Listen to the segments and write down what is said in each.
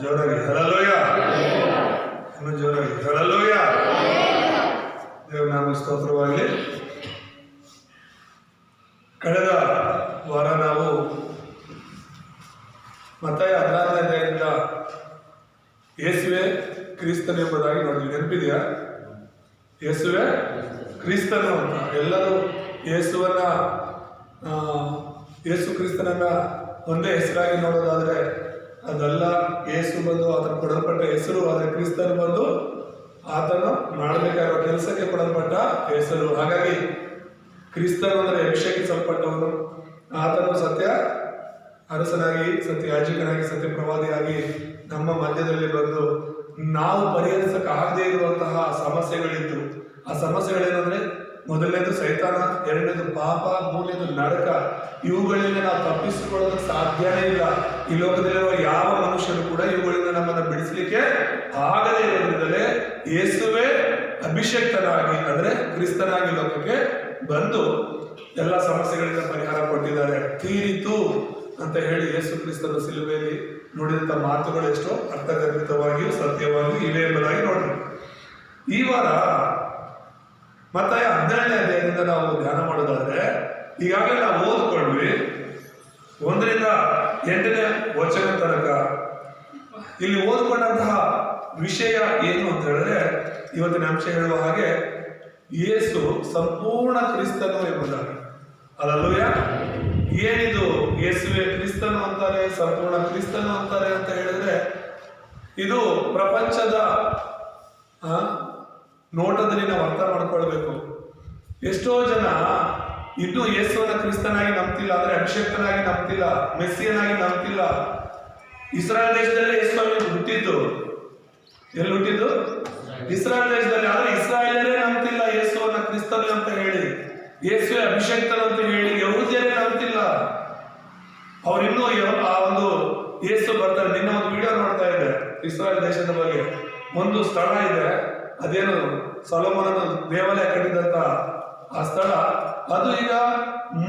ಜೋರಾಗಿ ಹಲ್ಲೆಲೂಯಾ, ಇನ್ನು ಜೋರಾಗಿ ಹಲ್ಲೆಲೂಯಾ. ದೇವರ ನಾಮಕ್ಕೆ ಸ್ತೋತ್ರವಾಗಲಿ. ಕಳೆದ ವಾರ ನಾವು ಮತ್ತಾಯ 16ನೇ ಅಧ್ಯಾಯದಿಂದ ಯೇಸುವೆ ಕ್ರಿಸ್ತನು ಎಂಬುದಾಗಿ ನೋಡಿದ್ವಿ. ನೆನಪಿದೆಯಾ? ಯೇಸುವೆ ಕ್ರಿಸ್ತನು ಅಂತ. ಎಲ್ಲರೂ ಯೇಸು ಕ್ರಿಸ್ತನನ್ನ ಒಂದೇ ಹೆಸರಾಗಿ ನೋಡೋದಾದ್ರೆ ಅದಲ್ಲ. ಯೇಸು ಬಂದು ಆತನು ಕೊಡಲ್ಪಟ್ಟ ಹೆಸರು, ಆದರೆ ಕ್ರಿಸ್ತನು ಬಂದು ಆತನು ಮಾಡಬೇಕಾಗಿರುವ ಕೆಲಸಕ್ಕೆ ಕೊಡಲ್ಪಟ್ಟ ಹೆಸರು. ಹಾಗಾಗಿ ಕ್ರಿಸ್ತನು ಅಂದರೆ ಅಭಿಷೇಕಿಸಲ್ಪಟ್ಟವನು. ಆತನು ಸತ್ಯ ಅರಸನಾಗಿ, ಸತ್ಯ ಯಾಜಕನಾಗಿ, ಸತ್ಯ ಪ್ರವಾದಿಯಾಗಿ ನಮ್ಮ ಮಧ್ಯದಲ್ಲಿ ಬಂದು ನಾವು ಪರಿಹರಿಸಕ್ಕೆ ಆಗದೇ ಇರುವಂತಹ ಸಮಸ್ಯೆಗಳಿತ್ತು. ಆ ಸಮಸ್ಯೆಗಳೇನಂದ್ರೆ, ಮೊದಲನೇದು ಸೈತಾನ, ಎರಡನೇದು ಪಾಪ, ಮೂರನೇದು ನರಕ. ಇವುಗಳಿಂದ ನಾವು ತಪ್ಪಿಸಿಕೊಳ್ಳೋದಕ್ಕೆ ಸಾಧ್ಯನೇ ಇಲ್ಲ. ಈ ಲೋಕದಲ್ಲಿರುವ ಯಾವ ಮನುಷ್ಯರು ಕೂಡ ಇವುಗಳಿಂದ ನಮ್ಮನ್ನು ಬಿಡಿಸಲಿಕ್ಕೆ ಆಗದೇ ಇರೋದ್ರಿಂದಲೇ ಯೇಸುವೆ ಅಭಿಷೇಕ್ತನಾಗಿ ಅಂದ್ರೆ ಕ್ರಿಸ್ತನಾಗಿ ಲೋಕಕ್ಕೆ ಬಂದು ಎಲ್ಲ ಸಮಸ್ಯೆಗಳಿಂದ ಪರಿಹಾರ ಕೊಟ್ಟಿದ್ದಾರೆ. ತೀರಿತು ಅಂತ ಹೇಳಿ ಯೇಸು ಕ್ರಿಸ್ತನ ಸಿಲುಬೆಯಲ್ಲಿ ನುಡಿದಂತ ಮಾತುಗಳು ಎಷ್ಟೋ ಅರ್ಥಗರ್ಭಿತವಾಗಿಯೂ ಸತ್ಯವಾಗಿಯೂ ಇವೆ ಎಂಬುದಾಗಿ ನೋಡ್ರಿ. ಈ ವಾರ ಮತ್ತಾಯ 17ನೇ ಅಧ್ಯಾಯದಿಂದ ನಾವು ಧ್ಯಾನ ಮಾಡೋದಾದ್ರೆ, ಈಗಾಗಲೇ ನಾವು ಓದ್ಕೊಂಡ್ವಿ 1ರಿಂದ 8ನೇ ವಚನ ತನಕ. ಇಲ್ಲಿ ಓದ್ಕೊಂಡಂತಹ ವಿಷಯ ಏನು ಅಂತ ಹೇಳಿದ್ರೆ, ಇವತ್ತಿನ ಅಂಶ ಹೇಳುವ ಹಾಗೆ ಯೇಸು ಸಂಪೂರ್ಣ ಕ್ರಿಸ್ತನು ಎಂಬುದಾಗಿ. ಹಲ್ಲೆಲೂಯಾ. ಏನಿದು ಯೇಸುವೆ ಕ್ರಿಸ್ತನು ಅಂತಾರೆ, ಸಂಪೂರ್ಣ ಕ್ರಿಸ್ತನು ಅಂತಾರೆ ಅಂತ ಹೇಳಿದ್ರೆ, ಇದು ಪ್ರಪಂಚದ ನೋಟದಲ್ಲಿ ನಾವು ಅರ್ಥ ಮಾಡ್ಕೊಳ್ಬೇಕು. ಎಷ್ಟೋ ಜನ ಇನ್ನೂ ಯೇಸುವನ್ನ ಕ್ರಿಸ್ತನಾಗಿ ನಂಬ್ತಿಲ್ಲ, ಅಂದ್ರೆ ಅಭಿಷೇಕ್ತನಾಗಿ ನಂಬ್ತಿಲ್ಲ, ಮೆಸ್ಸಿಯನಾಗಿ ನಂಬ್ತಿಲ್ಲ. ಇಸ್ರಾಯೇಲ್ ದೇಶದಲ್ಲೇ ಯೇಸು ಹುಟ್ಟಿದ್ದು. ಎಲ್ಲಿ ಹುಟ್ಟಿದ್ದು? ಇಸ್ರಾಯೇಲ್ ದೇಶದಲ್ಲಿ. ಆದ್ರೆ ಇಸ್ರಾಯೇಲರೇ ನಂಬ್ತಿಲ್ಲ ಯೇಸುವನ್ನ ಕ್ರಿಸ್ತನು ಅಂತ ಹೇಳಿ, ಯೇಸುವೆ ಅಭಿಷೇಕ್ತನು ಅಂತ ಹೇಳಿ ಯಹೂದ್ಯರೇ ನಂಬ್ತಿಲ್ಲ. ಅವ್ರಿನ್ನೂ ಆ ಒಂದು ಯೇಸು ಬರ್ತಾರೆ. ನಿನ್ನ ಒಂದು ವಿಡಿಯೋ ನೋಡ್ತಾ ಇದ್ದೆ ಇಸ್ರಾಯೇಲ್ ದೇಶದ ಬಗ್ಗೆ. ಒಂದು ಸ್ಥಳ ಇದೆ, ಅದೇನು ಸೊಲೊಮೋನನ ದೇವಾಲಯ ಕಟ್ಟಿದಂತ ಆ ಸ್ಥಳ. ಅದು ಈಗ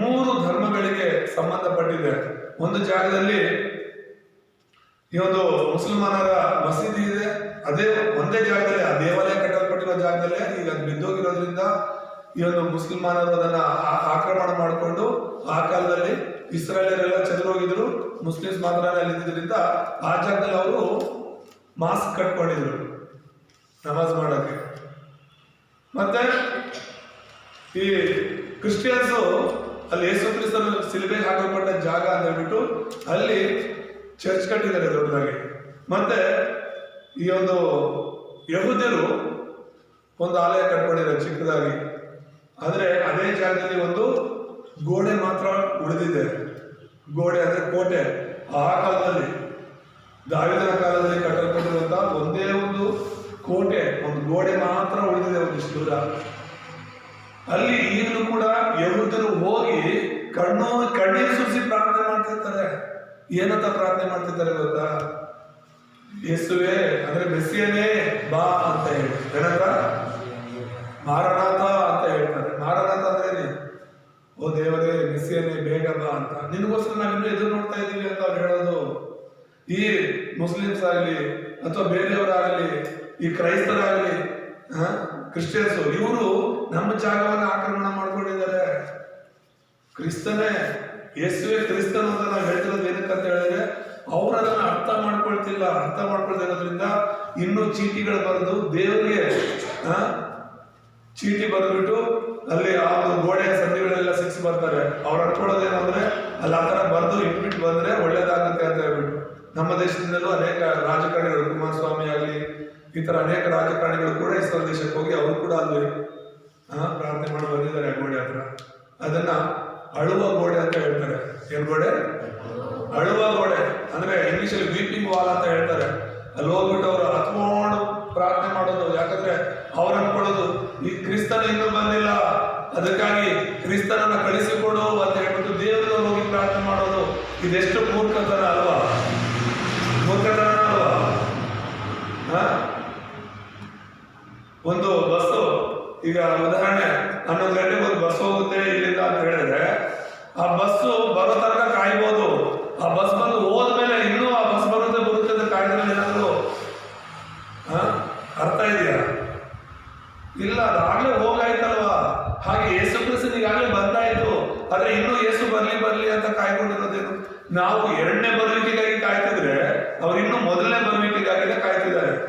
3 ಧರ್ಮಗಳಿಗೆ ಸಂಬಂಧಪಟ್ಟಿದೆ. ಒಂದು ಜಾಗದಲ್ಲಿ ಈ ಒಂದು ಮುಸಲ್ಮಾನರ ಮಸೀದಿ ಇದೆ. ಅದೇ ಒಂದೇ ಜಾಗದಲ್ಲಿ, ಆ ದೇವಾಲಯ ಕಟ್ಟಲ್ಪಟ್ಟಿರೋ ಜಾಗದಲ್ಲೇ ಈಗ ಅದು ಬಿದ್ದೋಗಿರೋದ್ರಿಂದ ಈ ಒಂದು ಮುಸಲ್ಮಾನರು ಅದನ್ನ ಆಕ್ರಮಣ ಮಾಡಿಕೊಂಡು, ಆ ಕಾಲದಲ್ಲಿ ಇಸ್ರಾಯೇಲರೆಲ್ಲ ಚದುರೋಗಿದ್ರು, ಮುಸ್ಲಿಮ್ಸ್ ಮಾತ್ರ ಅಲ್ಲಿದ್ದರಿಂದ ಆ ಜಾಗದಲ್ಲಿ ಅವರು ಮಾಸ್ಕ್ ಕಟ್ಕೊಂಡಿದ್ರು ನಮಾಜ್ ಮಾಡೋಕ್ಕೆ. ಮತ್ತೆ ಈ ಕ್ರಿಶ್ಚಿಯನ್ಸು ಅಲ್ಲಿ ಯೇಸು ಕ್ರಿಸ್ತನು ಸಿಲುಬೆಗೆ ಹಾಕಲ್ಪಟ್ಟ ಜಾಗ ಅಂತ ಹೇಳ್ಬಿಟ್ಟು ಅಲ್ಲಿ ಚರ್ಚ್ ಕಟ್ಟಿದ್ದಾರೆ ದೊಡ್ಡದಾಗಿ. ಮತ್ತೆ ಈ ಒಂದು ಯಹೂದ್ಯರು ಒಂದು ಆಲಯ ಕಟ್ಕೊಂಡಿದ್ದಾರೆ ಚಿಕ್ಕದಾಗಿ. ಆದ್ರೆ ಅದೇ ಜಾಗದಲ್ಲಿ ಒಂದು ಗೋಡೆ ಮಾತ್ರ ಉಳಿದಿದೆ. ಗೋಡೆ ಅಂದ್ರೆ ಕೋಟೆ. ಆ ಕಾಲದಲ್ಲಿ ದಾವೀದನ ಕಾಲದಲ್ಲಿ ಕಟ್ಟಲ್ಪಟ್ಟಿರುವಂತಹ ಒಂದೇ ಒಂದು ಕೋಟೆ, ಒಂದು ಗೋಡೆ ಮಾತ್ರ ಉಳಿದಿದೆ ಒಂದಿಷ್ಟು ದೂರ. ಅಲ್ಲಿ ಈಗಲೂ ಕೂಡ ಯಹೂದ್ಯರು ಹೋಗಿ ಕಣ್ಣೀರು ಸುರಿಸಿ ಪ್ರಾರ್ಥನೆ ಮಾಡ್ತಿರ್ತಾರೆ. ಏನಂತ ಪ್ರಾರ್ಥನೆ ಮಾಡ್ತಿರ್ತಾರೆ ಗೊತ್ತಾ? ಯೇಸುವೆ ಅಂದ್ರೆ ಮೆಸ್ಸಿಯನೇ ಬಾ ಅಂತ ಹೇಳಿ. ಏನಂತ? ಮಾರನಾಥ ಅಂತ ಹೇಳ್ತಾರೆ. ಮಾರನಾಥ ಅಂದ್ರೆ ಓ ದೇವರೇ ಮೆಸ್ಸಿಯನೇ ಬೇಗ ಬಾ ಅಂತ. ನಿನಗೋಸ್ಕರ ನಾವಿನ್ನೂ ಎದುರು ನೋಡ್ತಾ ಇದ್ದೀವಿ ಅಂತ ಅವ್ರು ಹೇಳೋದು. ಈ ಮುಸ್ಲಿಮ್ಸ್ ಆಗಲಿ ಅಥವಾ ಬೇರೆಯವರಾಗಲಿ, ಈ ಕ್ರೈಸ್ತರಾಗಲಿ, ಕ್ರಿಶ್ಚಿಯನ್ಸ್, ಇವರು ನಮ್ಮ ಜಾಗವನ್ನು ಆಕ್ರಮಣ ಮಾಡ್ಕೊಂಡಿದ್ದಾರೆ. ಕ್ರಿಸ್ತನೇ ಯೇಸುವೆ ಕ್ರಿಸ್ತನು ಅಂತ ನಾವು ಹೇಳ್ತಿರೋದು ಏನಕ್ಕಂತ ಹೇಳಿದ್ರೆ, ಅವ್ರು ಅದನ್ನ ಅರ್ಥ ಮಾಡ್ಕೊಳ್ತಿಲ್ಲ. ಅರ್ಥ ಮಾಡ್ಕೊಳ್ತಿರೋದ್ರಿಂದ ಇನ್ನೂ ಚೀಟಿಗಳು ಬರೆದು ದೇವರಿಗೆ ಚೀಟಿ ಬರೆದ್ಬಿಟ್ಟು ಅಲ್ಲಿ ಆ ಒಂದು ಗೋಡೆಯ ಸಂಧಿಗಳೆಲ್ಲ ಸಿಕ್ಸ್ ಬರ್ತಾರೆ. ಅವ್ರು ಅನ್ಕೊಳ್ಳೋದೇನಂದ್ರೆ ಅಲ್ಲಿ ಆ ತರ ಬರೆದು ಇಟ್ಬಿಟ್ಟು ಬಂದ್ರೆ ಒಳ್ಳೇದಾಗುತ್ತೆ ಅಂತ ಹೇಳ್ಬಿಟ್ಟು. ನಮ್ಮ ದೇಶದಿಂದಲೂ ಅನೇಕ ರಾಜಕಾರಣಿಗಳು, ಕುಮಾರಸ್ವಾಮಿ ಆಗಲಿ ಈ ತರ ಅನೇಕ ರಾಜಕಾರಣಿಗಳು ಕೂಡ ಇಸ್ರೇಲ್ ದೇಶಕ್ಕೆ ಹೋಗಿ ಅವರು ಕೂಡ ಅಲ್ಲಿ ಪ್ರಾರ್ಥನೆ ಮಾಡಿ ಬಂದಿದ್ದಾರೆ ಆ ಗೋಡೆ ಹತ್ರ. ಅದನ್ನ ಅಳುವ ಗೋಡೆ ಅಂತ ಹೇಳ್ತಾರೆ. ಏನ್ ಗೋಡೆ? ಅಳುವ ಗೋಡೆ. ಅಂದ್ರೆ ಇಂಗ್ಲಿಷ್ ಅಲ್ಲಿ ವೀಪಿಂಗ್ ವಾಲ್ ಅಂತ ಹೇಳ್ತಾರೆ. ಅಲ್ಲಿ ಹೋಗ್ಬಿಟ್ಟು ಅವರು ಹತ್ಕೊಂಡು ಪ್ರಾರ್ಥನೆ ಮಾಡೋದು. ಯಾಕಂದ್ರೆ ಅವ್ರು ಅನ್ಕೊಳ್ಳೋದು ಈ ಕ್ರಿಸ್ತನ ಇನ್ನೂ ಬಂದಿಲ್ಲ, ಅದಕ್ಕಾಗಿ ಕ್ರಿಸ್ತನನ್ನ ಕಳಿಸಿಕೊಡು ಅಂತ ಹೇಳ್ಬಿಟ್ಟು ದೇವರಿಗೆ ಹೋಗಿ ಪ್ರಾರ್ಥನೆ ಮಾಡೋದು. ಇದೆಷ್ಟು ಮೂರ್ಖತನ ಅಲ್ವಾ? ಮೂರ್ಖತನ ಅಲ್ವಾ? ಒಂದು ಬಸ್ಸು, ಈಗ ಉದಾಹರಣೆ 11 ಗಂಟೆಗೆ ಒಂದು ಬಸ್ ಹೋಗುತ್ತೆ ಇಲ್ಲಿಂದ ಅಂತ ಹೇಳಿದ್ರೆ, ಆ ಬಸ್ಸು ಬರೋ ತನಕ ಕಾಯ್ಬೋದು. ಆ ಬಸ್ ಬಂದು ಹೋದ್ಮೇಲೆ ಇನ್ನೂ ಆ ಬಸ್ ಬರುತ್ತೆ ಅಂತ ಕಾಯ್ದ್ರೆ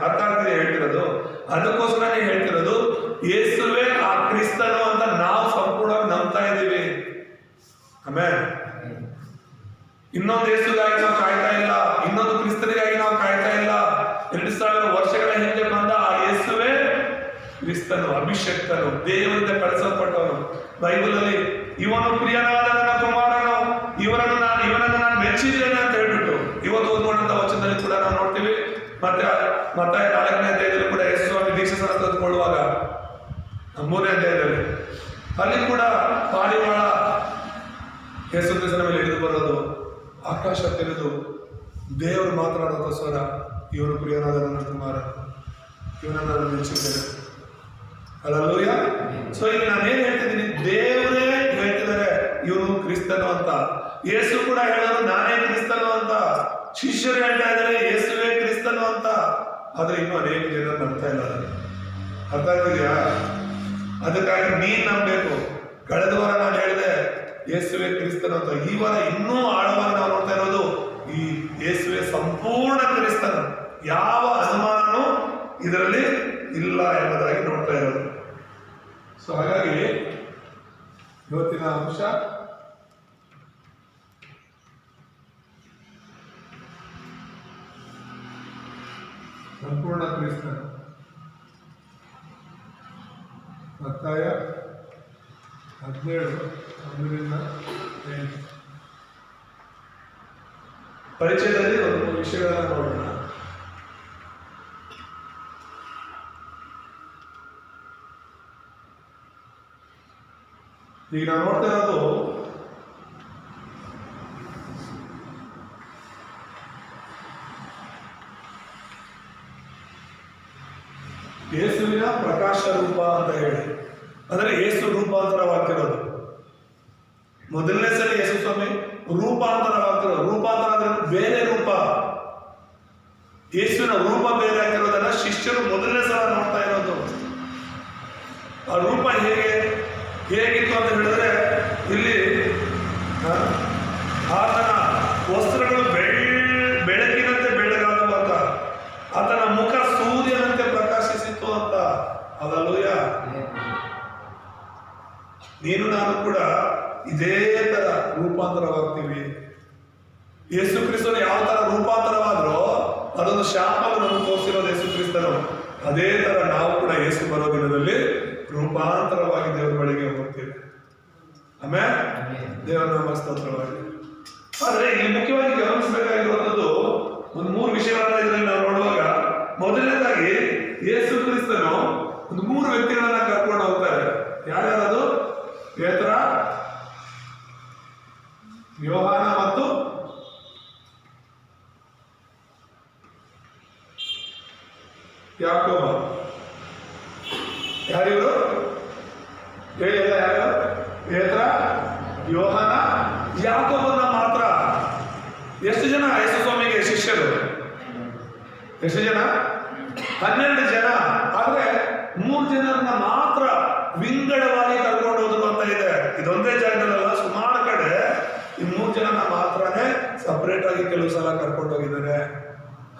ಅರ್ಥ ಆಗ್ತಿದೆ ಹೇಳ್ತಿರೋದು? ಅದಕ್ಕೋಸ್ಕರನೇ ಹೇಳ್ತಿರೋದು, ಯೇಸುವೇ ಆ ಕ್ರಿಸ್ತನು ಅಂತ ನಾವು ಸಂಪೂರ್ಣವಾಗಿ ನಂಬ್ತಾ ಇದ್ದೀವಿ. ಆಮೇಲೆ ಇನ್ನೊಂದು ಯೇಸುಗಾಗಿ ನಾವು ಕಾಯ್ತಾ ಇಲ್ಲ, ಇನ್ನೊಂದು ಕ್ರಿಸ್ತನಿಗಾಗಿ ನಾವು ಕಾಯ್ತಾ ಇಲ್ಲ. 2000 ವರ್ಷಗಳ ಹಿಂದೆ ಬಂದ ಆ ಯೇಸುವೇ ಕ್ರಿಸ್ತನು, ಅಭಿಷಕ್ತನು, ದೇವರಿಂದ ಕಳಿಸಲ್ಪಟ್ಟವನು. ಬೈಬಲ್ ಅಲ್ಲಿ ಇವನು ಪ್ರಿಯನಾದ ನನ್ನ ಕುಮಾರನು, ಇವನನ್ನು ನಾನು ಮೆಚ್ಚಿದ್ದೇನೆ ಅಂತ ಹೇಳ್ಬಿಟ್ಟು ಇವತ್ತು ಓದ್ಕೊಂಡಂತ ವಚನದಲ್ಲಿ ಕೂಡ ನಾವು ನೋಡ್ತೀವಿ. ಮತ್ತೆ 4ನೇ ಅಧ್ಯಾಯದಲ್ಲಿ ಕೂಡ ಯೇಸು ಸ್ವಾಮಿ ದೀಕ್ಷಾಸ್ನಾನ ತೆಗೆದುಕೊಳ್ಳುವಾಗ 3ನೇ ಅಧ್ಯಾಯದಲ್ಲಿ ಅಲ್ಲಿ ಕೂಡ ಪಾರಿವಾಳ ಯೇಸು ಕ್ರಿಸ್ತನ ಮೇಲೆ ಇಳಿದು ಬರೋದು, ಆಕಾಶ ತೆರೆದು ದೇವರು ಮಾತನಾಡುವ ಸ್ವರ, ಇವನು ಪ್ರಿಯನಾದ ನನ್ನ ಕುಮಾರ, ಇವನನ್ನು ನಾನು ಮೆಚ್ಚಿದ್ದೇನೆ. ಹಲ್ಲೆಲೂಯ. ಸೊ ಇಲ್ಲಿ ನಾನು ಏನ್ ಹೇಳ್ತಿದ್ದೀನಿ, ದೇವರೇ ಹೇಳ್ತಿದ್ದಾರೆ ಇವನು ಕ್ರಿಸ್ತನು ಅಂತ. ಯೇಸು ಕೂಡ ಹೇಳೋದು ನಾನೇ ಕ್ರಿಸ್ತನು ಅಂತ. ಶಿಷ್ಯರು ಹೇಳ್ತಾ ಇದ್ದಾರೆ ಯೇಸುವೇ ಕ್ರಿಸ್ತನು ಅಂತ. ಆದ್ರೆ ಇನ್ನೂ ಅನೇಕ ಜನ ನಂಬ್ತಾ ಇಲ್ಲ. ಅರ್ಥ ಆಗ್ತಿದ್ಯಾ? ಅದಕ್ಕಾಗಿ ನೀನ್ ನಂಬಬೇಕು. ಕಳೆದ ವಾರ ನಾನು ಹೇಳಿದೆ ಯೇಸುವೇ ಕ್ರಿಸ್ತನು ಅಂತ. ಈ ವಾರ ಇನ್ನೂ ಆಳವಾಗಿ ನಾವು ನೋಡ್ತಾ ಇರೋದು ಈ ಯೇಸುವೇ ಸಂಪೂರ್ಣ ಕ್ರಿಸ್ತನು, ಯಾವ ಅನುಮಾನನೂ ಇದರಲ್ಲಿ ಇಲ್ಲ ಎಂಬುದಾಗಿ ನೋಡ್ತಾ ಇರೋದು. ಸೊ ಹಾಗಾಗಿ ಇವತ್ತಿನ ಅಂಶ ಸಂಪೂರ್ಣ ಕ್ರಿಸ್ತನು. ಮತ್ತಾಯ 17:1-8 ಪರಿಚಯದಲ್ಲಿ ಒಂದು ವಿಷಯಗಳನ್ನು ನೋಡೋಣ. ಈಗ ನಾವು ನೋಡ್ತಾ ಇರೋದು ಯೇಸುವಿನ ಪ್ರಕಾಶ ರೂಪ ಅಂತ ಹೇಳಿ, ಅಂದರೆ ಯೇಸು ರೂಪಾಂತರವಾಗ್ತಿರೋದು. ಮೊದಲನೇ ಸಲ ಯೇಸು ಸ್ವಾಮಿ ರೂಪಾಂತರವಾಗ್ತಿರೋದು. ರೂಪಾಂತರ ಅಂದ್ರೆ ಬೇರೆ ರೂಪ, ಯೇಸುವಿನ ರೂಪ ಬೇರೆ ಆಗಿರೋದನ್ನ ಶಿಷ್ಯರು ಮೊದಲನೇ ಸಲ ನೋಡ್ತಾ ಇರೋದು. ಆ ರೂಪ ಹೇಗಿತ್ತು ಅಂತ ಹೇಳಿದ್ರೆ, ಇಲ್ಲಿ ಆತನ ವಸ್ತ್ರಗಳು ಬೆಳಕಿನಂತೆ ಬೆಳಗಾದವು ಅಂತ, ಆತನ ಮುಖ ಸೂರ್ಯನಂತೆ ಪ್ರಕಾಶಿಸಿತ್ತು ಅಂತ. ಹಲ್ಲೆಲೂಯ. ನೀನು ನಾನು ಕೂಡ ಇದೇ ತರ ರೂಪಾಂತರವಾಗ್ತೀವಿ. ಯೇಸು ಕ್ರಿಸ್ತನು ಯಾವ ತರ ರೂಪಾಂತರವಾದ್ರೋ ಅದೊಂದು ಶಾಪವನ್ನು ನಮಗೆ ತೋರಿಸಿರೋದು ಯೇಸು ಕ್ರಿಸ್ತನು. ಅದೇ ತರ ನಾವು ಕೂಡ ಯೇಸು ಬರೋ ದಿನದಲ್ಲಿ ರೂಪಾಂತರವಾಗಿ ದೇವರ ಬಳಿಗೆ ಹೋಗ್ತೇವೆ. ಆಮೇಲೆ ದೇವರ ನಾಮ ಸ್ತೋತ್ರವಾಗಿ. ಆದ್ರೆ ಇಲ್ಲಿ ಮುಖ್ಯವಾಗಿ ಗಮನಿಸಬೇಕಾಗಿರುವಂಥದ್ದು ಒಂದು 3 ವಿಷಯಗಳನ್ನ ಇದರಲ್ಲಿ ನಾವು ನೋಡುವಾಗ, ಮೊದಲನೇದಾಗಿ ಯೇಸು ಕ್ರಿಸ್ತನು ಒಂದು 3 ವ್ಯಕ್ತಿಗಳನ್ನ ಕರ್ಕೊಂಡು ಹೋಗ್ತಾರೆ. ಯಾರ್ಯಾರದು? ಪೇತ್ರ, ಯೋಹಾನ ಮತ್ತು ಯಾಕೋಬ. ಯಾರಿವರು? ಹೇಳಿಲ್ಲ ಯಾರು? ಪೇತ್ರ, ಯೋಹಾನ, ಯಾಕೋಬನ ಮಾತ್ರ. ಎಷ್ಟು ಜನ ಯೇಸು ಸ್ವಾಮಿಗೆ ಶಿಷ್ಯರು? ಎಷ್ಟು ಜನ? 12 ಜನ. ಆದ್ರೆ 3 ಜನರನ್ನ ಮಾತ್ರ ವಿಂಗಡವಾಗಿ ಕರ್ಕೊಂಡು ಹೋದ್ರು ಅಂತ ಇದೆ. ಇದೊಂದೇ ಜಾಗದಲ್ಲ, ಸುಮಾರು ಕಡೆ ಈ 3 ಜನನ ಮಾತ್ರನೇ ಸಪರೇಟ್ ಆಗಿ ಕೆಲವು ಸಲ ಕರ್ಕೊಂಡು ಹೋಗಿದ್ದಾರೆ.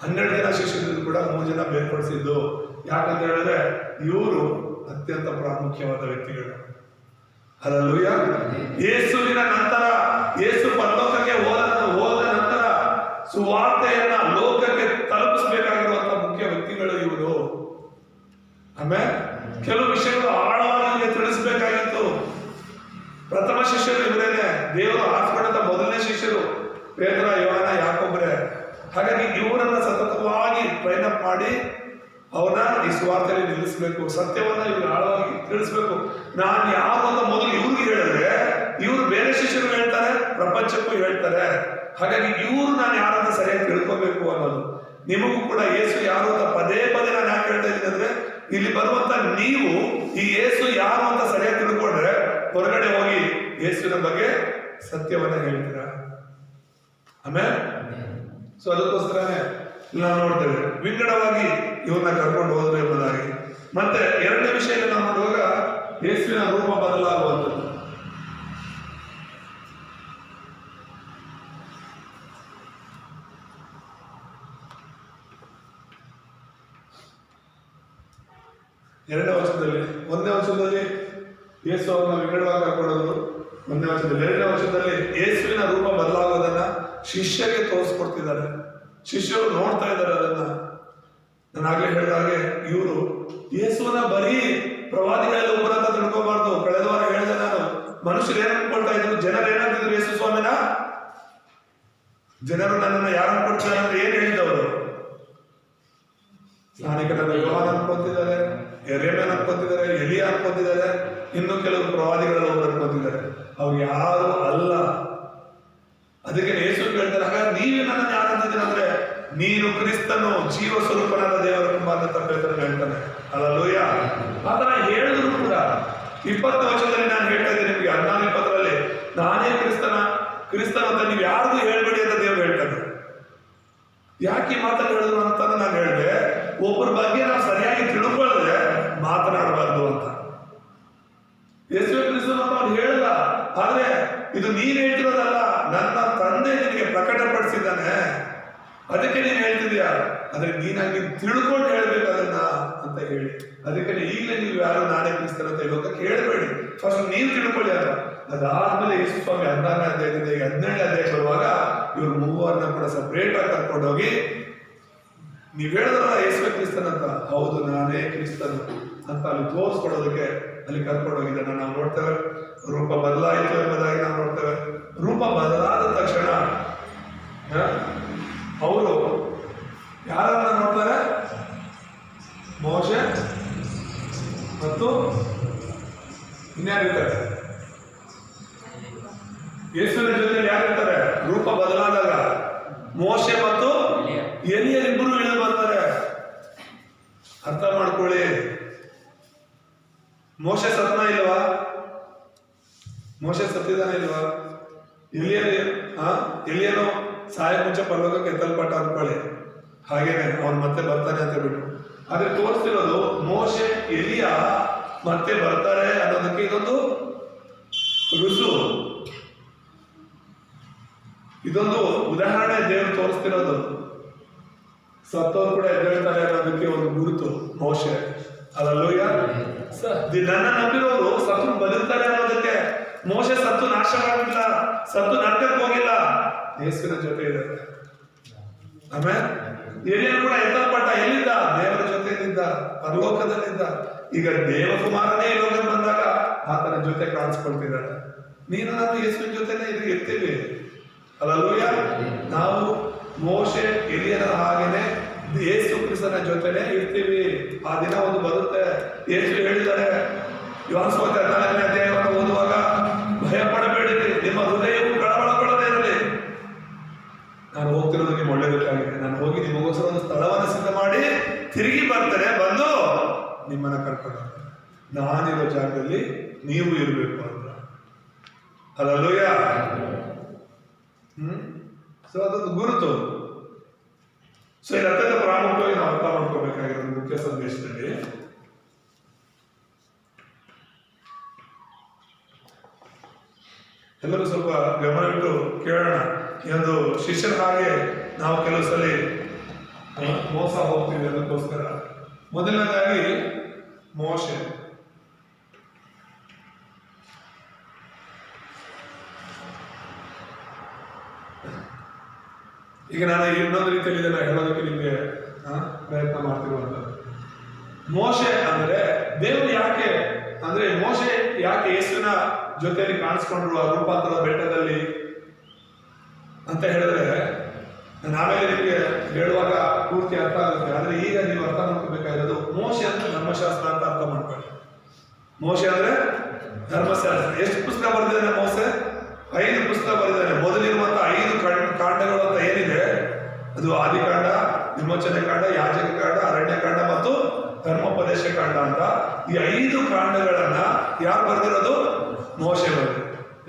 12 ಜನ ಶಿಷ್ಯರು ಕೂಡ 3 ಜನ ಬೇರ್ಪಡಿಸಿದ್ದು. ಯಾಕಂತ ಹೇಳಿದ್ರೆ ಇವರು ಅತ್ಯಂತ ಪ್ರಾಮುಖ್ಯವಾದ ವ್ಯಕ್ತಿಗಳು. ಹಲ್ಲೆಲೂಯ. ಯೇಸುವಿನ ನಂತರ, ಯೇಸು ಪರಲೋಕಕ್ಕೆ ಹೋದ ನಂತರ ಸುವಾರ್ತೆಯನ್ನ ಲೋಕಕ್ಕೆ ತಲುಪಿಸಬೇಕಾಗಿರುವಂತಹ ಮುಖ್ಯ ವ್ಯಕ್ತಿಗಳು ಇವರು. ಆಮೇಲೆ ಕೆಲವು ವಿಷಯಗಳು ಆಳವಾಗಿ ತಿಳಿಸಬೇಕಾಗಿತ್ತು. ಪ್ರಥಮ ಶಿಷ್ಯರು ಇವರೇನೆ, ದೇವರು ಆರಿಸಿಕೊಂಡ ಮೊದಲನೇ ಶಿಷ್ಯರು ಪೇತ್ರ, ಯೋಹಾನ, ಯಾಕೋಬರೇ. ಹಾಗಾಗಿ ಇವರನ್ನ ಸತತವಾಗಿ ಪ್ರಯತ್ನ ಮಾಡಿ ಅವನ್ನ ಈ ಸುವಾರ್ತೆಯಲ್ಲಿ ನಿಲ್ಲಿಸಬೇಕು. ಸತ್ಯವನ್ನ ಇವ್ರು ಆಳವಾಗಿ ತಿಳಿಸ್ಬೇಕು. ನಾನು ಯಾರು ಅಂತ ಮೊದಲು ಇವ್ರಿಗೆ ಹೇಳಿದ್ರೆ ಇವರು ಬೇರೆ ಶಿಷ್ಯರು ಹೇಳ್ತಾರೆ, ಪ್ರಪಂಚಕ್ಕೂ ಹೇಳ್ತಾರೆ. ಹಾಗಾಗಿ ಇವರು ನಾನು ಯಾರನ್ನ ಸರಿಯಾಗಿ ತಿಳ್ಕೋಬೇಕು ಅನ್ನೋದು. ನಿಮಗೂ ಕೂಡ ಯೇಸು ಯಾರು ಅಂತ ಪದೇ ಪದೇ ನಾನು ಯಾಕೆ ಹೇಳ್ತಾ ಇದ್ದೀನಿ ಅಂದ್ರೆ, ಇಲ್ಲಿ ಬರುವಂತ ನೀವು ಈ ಯೇಸು ಯಾರು ಅಂತ ಸರಿಯಾಗಿ ತಿಳ್ಕೊಂಡ್ರೆ ಹೊರಗಡೆ ಹೋಗಿ ಯೇಸುವಿನ ಬಗ್ಗೆ ಸತ್ಯವನ್ನ ಹೇಳ್ತೀರಾ. ಆಮೇಲೆ ಸೊ ಅದಕ್ಕೋಸ್ಕರನೇ ನಾವು ನೋಡ್ತೇವೆ ವಿಂಗಡವಾಗಿ ಇವ್ರನ್ನ ಕರ್ಕೊಂಡು ಹೋದ್ರು ಎಂಬುದಾಗಿ. ಮತ್ತೆ 2ನೇ ವಿಷಯ ನಾವು ನೋಡುವಾಗ ಯೇಸುವಿನ ರೂಪ ಬದಲಾಗುವಂಥದ್ದು. 2ನೇ ವರ್ಷದಲ್ಲಿ, 1ನೇ ವರ್ಷದಲ್ಲಿ ಯೇಸು ಅವರನ್ನ ವಿಂಗಡವಾಗಿ ಕರ್ಕೊಳ್ಳೋದು 1ನೇ ವರ್ಷದಲ್ಲಿ. 2ನೇ ವರ್ಷದಲ್ಲಿ ಯೇಸುವಿನ ರೂಪ ಬದಲಾಗೋದನ್ನ ಶಿಷ್ಯರಿಗೆ ತೋರಿಸ್ಕೊಡ್ತಿದ್ದಾರೆ. ಶಿಷ್ಯರು ನೋಡ್ತಾ ಇದ್ದಾರೆ ಅದನ್ನ. ನಾನು ಆಗ್ಲೇ ಹೇಳಿದ ಹಾಗೆ ಇವರು ಯೇಸುವನ್ನ ಬರೀ ಪ್ರವಾದಿಗಳೆಲ್ಲ ಒಬ್ಬರಂತ ತಿಳ್ಕೋಬಾರ್ದು. ಕಳೆದ ವಾರ ಹೇಳಿದೆ ನಾನು, ಮನುಷ್ಯರು ಏನ್ ಅನ್ಕೊಳ್ತಾ ಇದ್ರು, ಜನರು ಏನಂತಿದ್ರು ಯೇಸು ಸ್ವಾಮಿನ, ಜನರು ನನ್ನನ್ನು ಯಾರು ಅನ್ಕೊಳ್ತಾರೆ ಅಂದ್ರೆ ಏನ್ ಹೇಳಿದವರು, ಸ್ನಾನಿಕನಾದ ಯೋಹಾನ ಅನ್ಕೊಂತಿದ್ದಾರೆ, ಯೆರೆಮೀಯನ ಅನ್ಕೊಂತಿದ್ದಾರೆ, ಎಲಿಯಾ ಅನ್ಕೊಂತಿದ್ದಾರೆ, ಇನ್ನು ಕೆಲವು ಪ್ರವಾದಿಗಳೆಲ್ಲ ಒಬ್ಬರು ಅನ್ಕೊಂತಿದ್ದಾರೆ. ಅವ್ರು ಯಾರು ಅಲ್ಲ. ಅದಕ್ಕೆ ಯೇಸು ಹೇಳ್ತಾರೆ, ಹಾಗಾದ್ರೆ ನೀವೇ ನನ್ನನ್ನು ಯಾರು ಅಂತಿದ್ದೀರ ಅಂದ್ರೆ, ನೀನು ಕ್ರಿಸ್ತನು, ಜೀವ ಸ್ವರೂಪನಾದ ದೇವರ ಕುಮಾರನ ತಪ್ಪೇತರ ಹೇಳ್ತಾನೆ. ಹಲ್ಲೆಲೂಯ. ಆತರ ಹೇಳಿದ್ರು ಕೂಡ 20ನೇ ವರ್ಷದಲ್ಲಿ ನಾನು ಹೇಳ್ತಾ ಇದ್ದೀನಿ ನಿಮಗೆ, 14-20ರಲ್ಲಿ ನಾನೇ ಕ್ರಿಸ್ತನ ಅಂತ ನೀವು ಯಾರಿಗೂ ಹೇಳ್ಬೇಡಿ ಅಂತ ದೇವರು ಹೇಳ್ತಾನೆ. ಯಾಕೆ ಈ ಮಾತನ್ನು ಹೇಳಿದ್ರು ಅಂತ ನಾನು ಹೇಳಿದೆ, ಒಬ್ಬರ ಬಗ್ಗೆ ನಾವು ಸರಿಯಾಗಿ ತಿಳ್ಕೊಳ್ಳದೆ ಮಾತನಾಡಬಾರ್ದು ಅಂತ. ಯೇಸು ಕ್ರಿಸ್ತನ ಅಂತ ಅವ್ನು ಹೇಳಲ್ಲ, ಆದ್ರೆ ಇದು ನೀನ್ ಹೇಳ್ತಿರೋದಲ್ಲ, ನನ್ನ ತಂದೆ ನಿನಗೆ ಪ್ರಕಟಪಡಿಸಿದ್ದಾನೆ, ಅದಕ್ಕೆ ನೀನ್ ಹೇಳ್ತಿದ್ಯಾ, ಆದ್ರೆ ನೀನಾಗಿ ತಿಳ್ಕೊಂಡು ಹೇಳ್ಬೇಕು ಅದನ್ನ ಅಂತ ಹೇಳಿ. ಅದಕ್ಕೆ ಈಗಲೇ ನೀವು ಯಾರು ನಾನೇ ಕ್ರಿಸ್ತನ ಅಂತ ಹೇಳೋಕೆ ಕೇಳಬೇಡಿ, ಫಸ್ಟ್ ನೀವು ತಿಳ್ಕೊಳ್ಳಿ ಅಲ್ಲ. ಅದಾದ್ಮೇಲೆ ಯೇಸು ಸ್ವಾಮಿ 16ನೇ ಅಧ್ಯಾಯದಿಂದ 17ನೇ ಅಧ್ಯಾಯ ಬರುವಾಗ ಇವ್ರು ಮೂವರನ್ನ ಕೂಡ ಸಪರೇಟ್ ಆಗಿ ಕರ್ಕೊಂಡು ಹೋಗಿ, ನೀವ್ ಹೇಳಿದ್ರಲ್ಲ ಯೇಸು ಕ್ರಿಸ್ತನ್ ಅಂತ, ಹೌದು ನಾನೇ ಕ್ರಿಸ್ತನು ಅಂತ ಅಲ್ಲಿ ತೋರಿಸ್ಕೊಡೋದಕ್ಕೆ ಅಲ್ಲಿ ಕರ್ಕೊಂಡು ಹೋಗಿದ್ದನ್ನ ನಾವು ನೋಡ್ತೇವೆ. ರೂಪ ಬದಲಾಯಿತು ಎಂಬುದಾಗಿ ನಾವು ನೋಡ್ತೇವೆ. ರೂಪ ಬದಲಾದ ತಕ್ಷಣ ಅವರು ಯಾರನ್ನ ನೋಡ್ತಾರೆ, ಮೋಶೆ ಮತ್ತು ಇನ್ಯಾರಿರ್ತಾರೆ, ಯೇಸುವಿನ ಜೊತೆ ಯಾರಿರ್ತಾರೆ, ರೂಪ ಬದಲಾದಾಗ ಮೋಶೆ ಮತ್ತು ಎಲಿಯರಿಬ್ಬರು ಇಳಿದು ಬರ್ತಾರೆ. ಅರ್ಥ ಮಾಡ್ಕೊಳ್ಳಿ, ಮೋಶೆ ಸತ್ನ ಇಲ್ವಾ, ಮೋಶೆ ಸತ್ತಿದಾನ ಇಲ್ವಾ, ಎಲಿಯನು ಸಾಯ ಮುಂಚೆ ಪರಲೋಕಕ್ಕೆ ಎತ್ತಲ್ಪಟ್ಟ ಅಂದ್ಕೊಳ್ಳಿ, ಹಾಗೇನೆ ಅವನು ಮತ್ತೆ ಬರ್ತಾನೆ ಅಂತ ಬಿಟ್ಟು. ಆದ್ರೆ ತೋರಿಸ್ತಿರೋದು ಮೋಶೆ ಎಲಿಯ ಮತ್ತೆ ಬರ್ತಾರೆ ಅನ್ನೋದಕ್ಕೆ ಇದೊಂದು ರುಸು, ಇದೊಂದು ಉದಾಹರಣೆ ದೇವರು ತೋರಿಸ್ತಿರೋದು. ಸತ್ತೋರು ಕೂಡ ಎದ್ದೇಳ್ತಾರೆ ಅನ್ನೋದಕ್ಕೆ ಒಂದು ಗುರುತು ಮೋಶೆ. ಹಲ್ಲೆಲೂಯ. ನನ್ನ ನಂಬಿರೋರು ಸತ್ತು ಬದುಕ್ತಾರೆ ಅನ್ನೋದಕ್ಕೆ. ಮೋಶೆ ಸತ್ತು ನಾಶ ಮಾಡಿಲ್ಲ, ಸತ್ತು ನರಕಕ್ಕೆ ಹೋಗಿಲ್ಲ, ಯೇಸುವಿನ ಜೊತೆ ಇದ್ದಾರೆ. ಆಮೇಲೆ ಎಲಿಯನು ಕೂಡ ಎತ್ತಲ್ಪಟ್ಟ, ಎಲ್ಲಿದ್ದ, ದೇವರ ಜೊತೆಯಲ್ಲಿದ್ದ, ಪರಲೋಕದಲ್ಲಿದ್ದ. ಈಗ ದೇವಕುಮಾರನೇ ಈ ಲೋಕಕ್ಕೆ ಬಂದಾಗ ಆತನ ಜೊತೆ ಕಾಣಿಸ್ಕೊಳ್ತಿದ್ದಾರೆ. ನೀನು ನಾನು ಯೇಸುವಿನ ಜೊತೆನೇ ಇರ್ತೀವಿ. ಹಲ್ಲೆಲೂಯ. ನಾವು ಮೋಶೆ ಎಲಿಯನ ಹಾಗೇನೆ ಯೇಸು ಕ್ರಿಸ್ತನ ಜೊತೆನೆ ಇರ್ತೀವಿ. ಆ ದಿನ ಒಂದು ಬರುತ್ತೆ. ಯೇಸು ಹೇಳಿದ್ದಾರೆ ಯೋಹಾನ ಸುವಾರ್ತೆ 14ನೇ ಅಧ್ಯಾಯವನ್ನು ಓದುವಾಗ, ಭಯ ಪಡಬೇಡಿರಿ, ನಿಮ್ಮ ಹೃದಯವು ಕಳವಳಗೊಳ್ಳದೇ ಇರಲಿ. ನಾನು ಹೋಗ್ತಿರೋದು ನಿಮ್ಗೆ ಒಳ್ಳೇದಕ್ಕಾಗಿದೆ. ನಾನು ಹೋಗಿ ನಿಮಗೋಸ್ಕರ ಒಂದು ಸ್ಥಳವನ್ನು ಸಿದ್ಧ ಮಾಡಿ ತಿರುಗಿ ಬರ್ತೇನೆ, ಬಂದು ನಿಮ್ಮನ್ನ ಕರ್ಕೊಂಡು ನಾನಿರೋ ಜಾಗದಲ್ಲಿ ನೀವು ಇರಬೇಕು ಅಂತ. ಹಲ್ಲೆಲೂಯ. ಸೊ ಅದೊಂದು ಗುರುತು. ಸೊ ಇದು ಅತ್ಯಂತ ಪ್ರಾಮುಖ್ಯವಾಗಿ ನಾವು ಅರ್ಥ ಮಾಡ್ಕೋಬೇಕಾಗಿರೋದು ಮುಖ್ಯ ಸಂದೇಶದಲ್ಲಿ. ಎಲ್ಲರೂ ಸ್ವಲ್ಪ ಗಮನವಿಟ್ಟು ಕೇಳೋಣ. ಈ ಒಂದು ಶಿಷ್ಯರ ಹಾಗೆ ನಾವು ಕೆಲವು ಸಲ ಮೋಸ ಹೋಗ್ತೀವಿ. ಅದಕ್ಕೋಸ್ಕರ ಮೊದಲನೇದಾಗಿ ಮೋಶೆ. ಈಗ ನಾನು ಇನ್ನೊಂದು ರೀತಿಯಲ್ಲಿ ಇದನ್ನ ಹೇಳೋದಕ್ಕೆ ನಿಮಗೆ ಪ್ರಯತ್ನ ಮಾಡ್ತಿರುವಂಥದ್ದು. ಮೋಶೆ ಅಂದ್ರೆ ದೇವರು ಯಾಕೆ ಅಂದ್ರೆ, ಮೋಶೆ ಯಾಕೆ ಯೇಸುವಿನ ಜೊತೆಯಲ್ಲಿ ಕಾಣಿಸ್ಕೊಂಡ್ರು ಆ ರೂಪಾಂತರದ ಬೆಟ್ಟದಲ್ಲಿ ಅಂತ ಹೇಳಿದ್ರೆ, ನಾನು ಆಮೇಲೆ ನಿಮಗೆ ಹೇಳುವಾಗ ಪೂರ್ತಿ ಅರ್ಥ ಆಗುತ್ತೆ. ಆದ್ರೆ ಈಗ ನೀವು ಅರ್ಥ ಮಾಡ್ಕೋಬೇಕಾಗಿರೋದು, ಮೋಶೆ ಅಂದ್ರೆ ಧರ್ಮಶಾಸ್ತ್ರ ಅಂತ ಅರ್ಥ ಮಾಡ್ಕೊಳ್ಳಿ. ಮೋಶೆ ಅಂದ್ರೆ ಧರ್ಮಶಾಸ್ತ್ರ. ಎಷ್ಟು ಪುಸ್ತಕ ಬರೆದಿದ್ದಾನೆ ಮೋಶೆ? 5 ಪುಸ್ತಕ ಬರೆದಿದ್ದಾನೆ. ಮೊದಲಿರುವಂತ 5 ಕಾಂಡಗಳು ಅಂತ ಏನಿದೆ, ಅದು ಆದಿಕಾಂಡ, ವಿಮೋಚನೆ ಕಾಂಡ, ಯಾಜಕ ಕಾಂಡ, ಅರಣ್ಯ ಕಾಂಡ ಮತ್ತು ಧರ್ಮೋಪದೇಶ ಕಾಂಡ ಅಂತ. ಈ 5 ಕಾಂಡಗಳನ್ನ ಯಾರು ಬರೆದಿರೋದು? ಮೋಶೆ ಬರೆದ.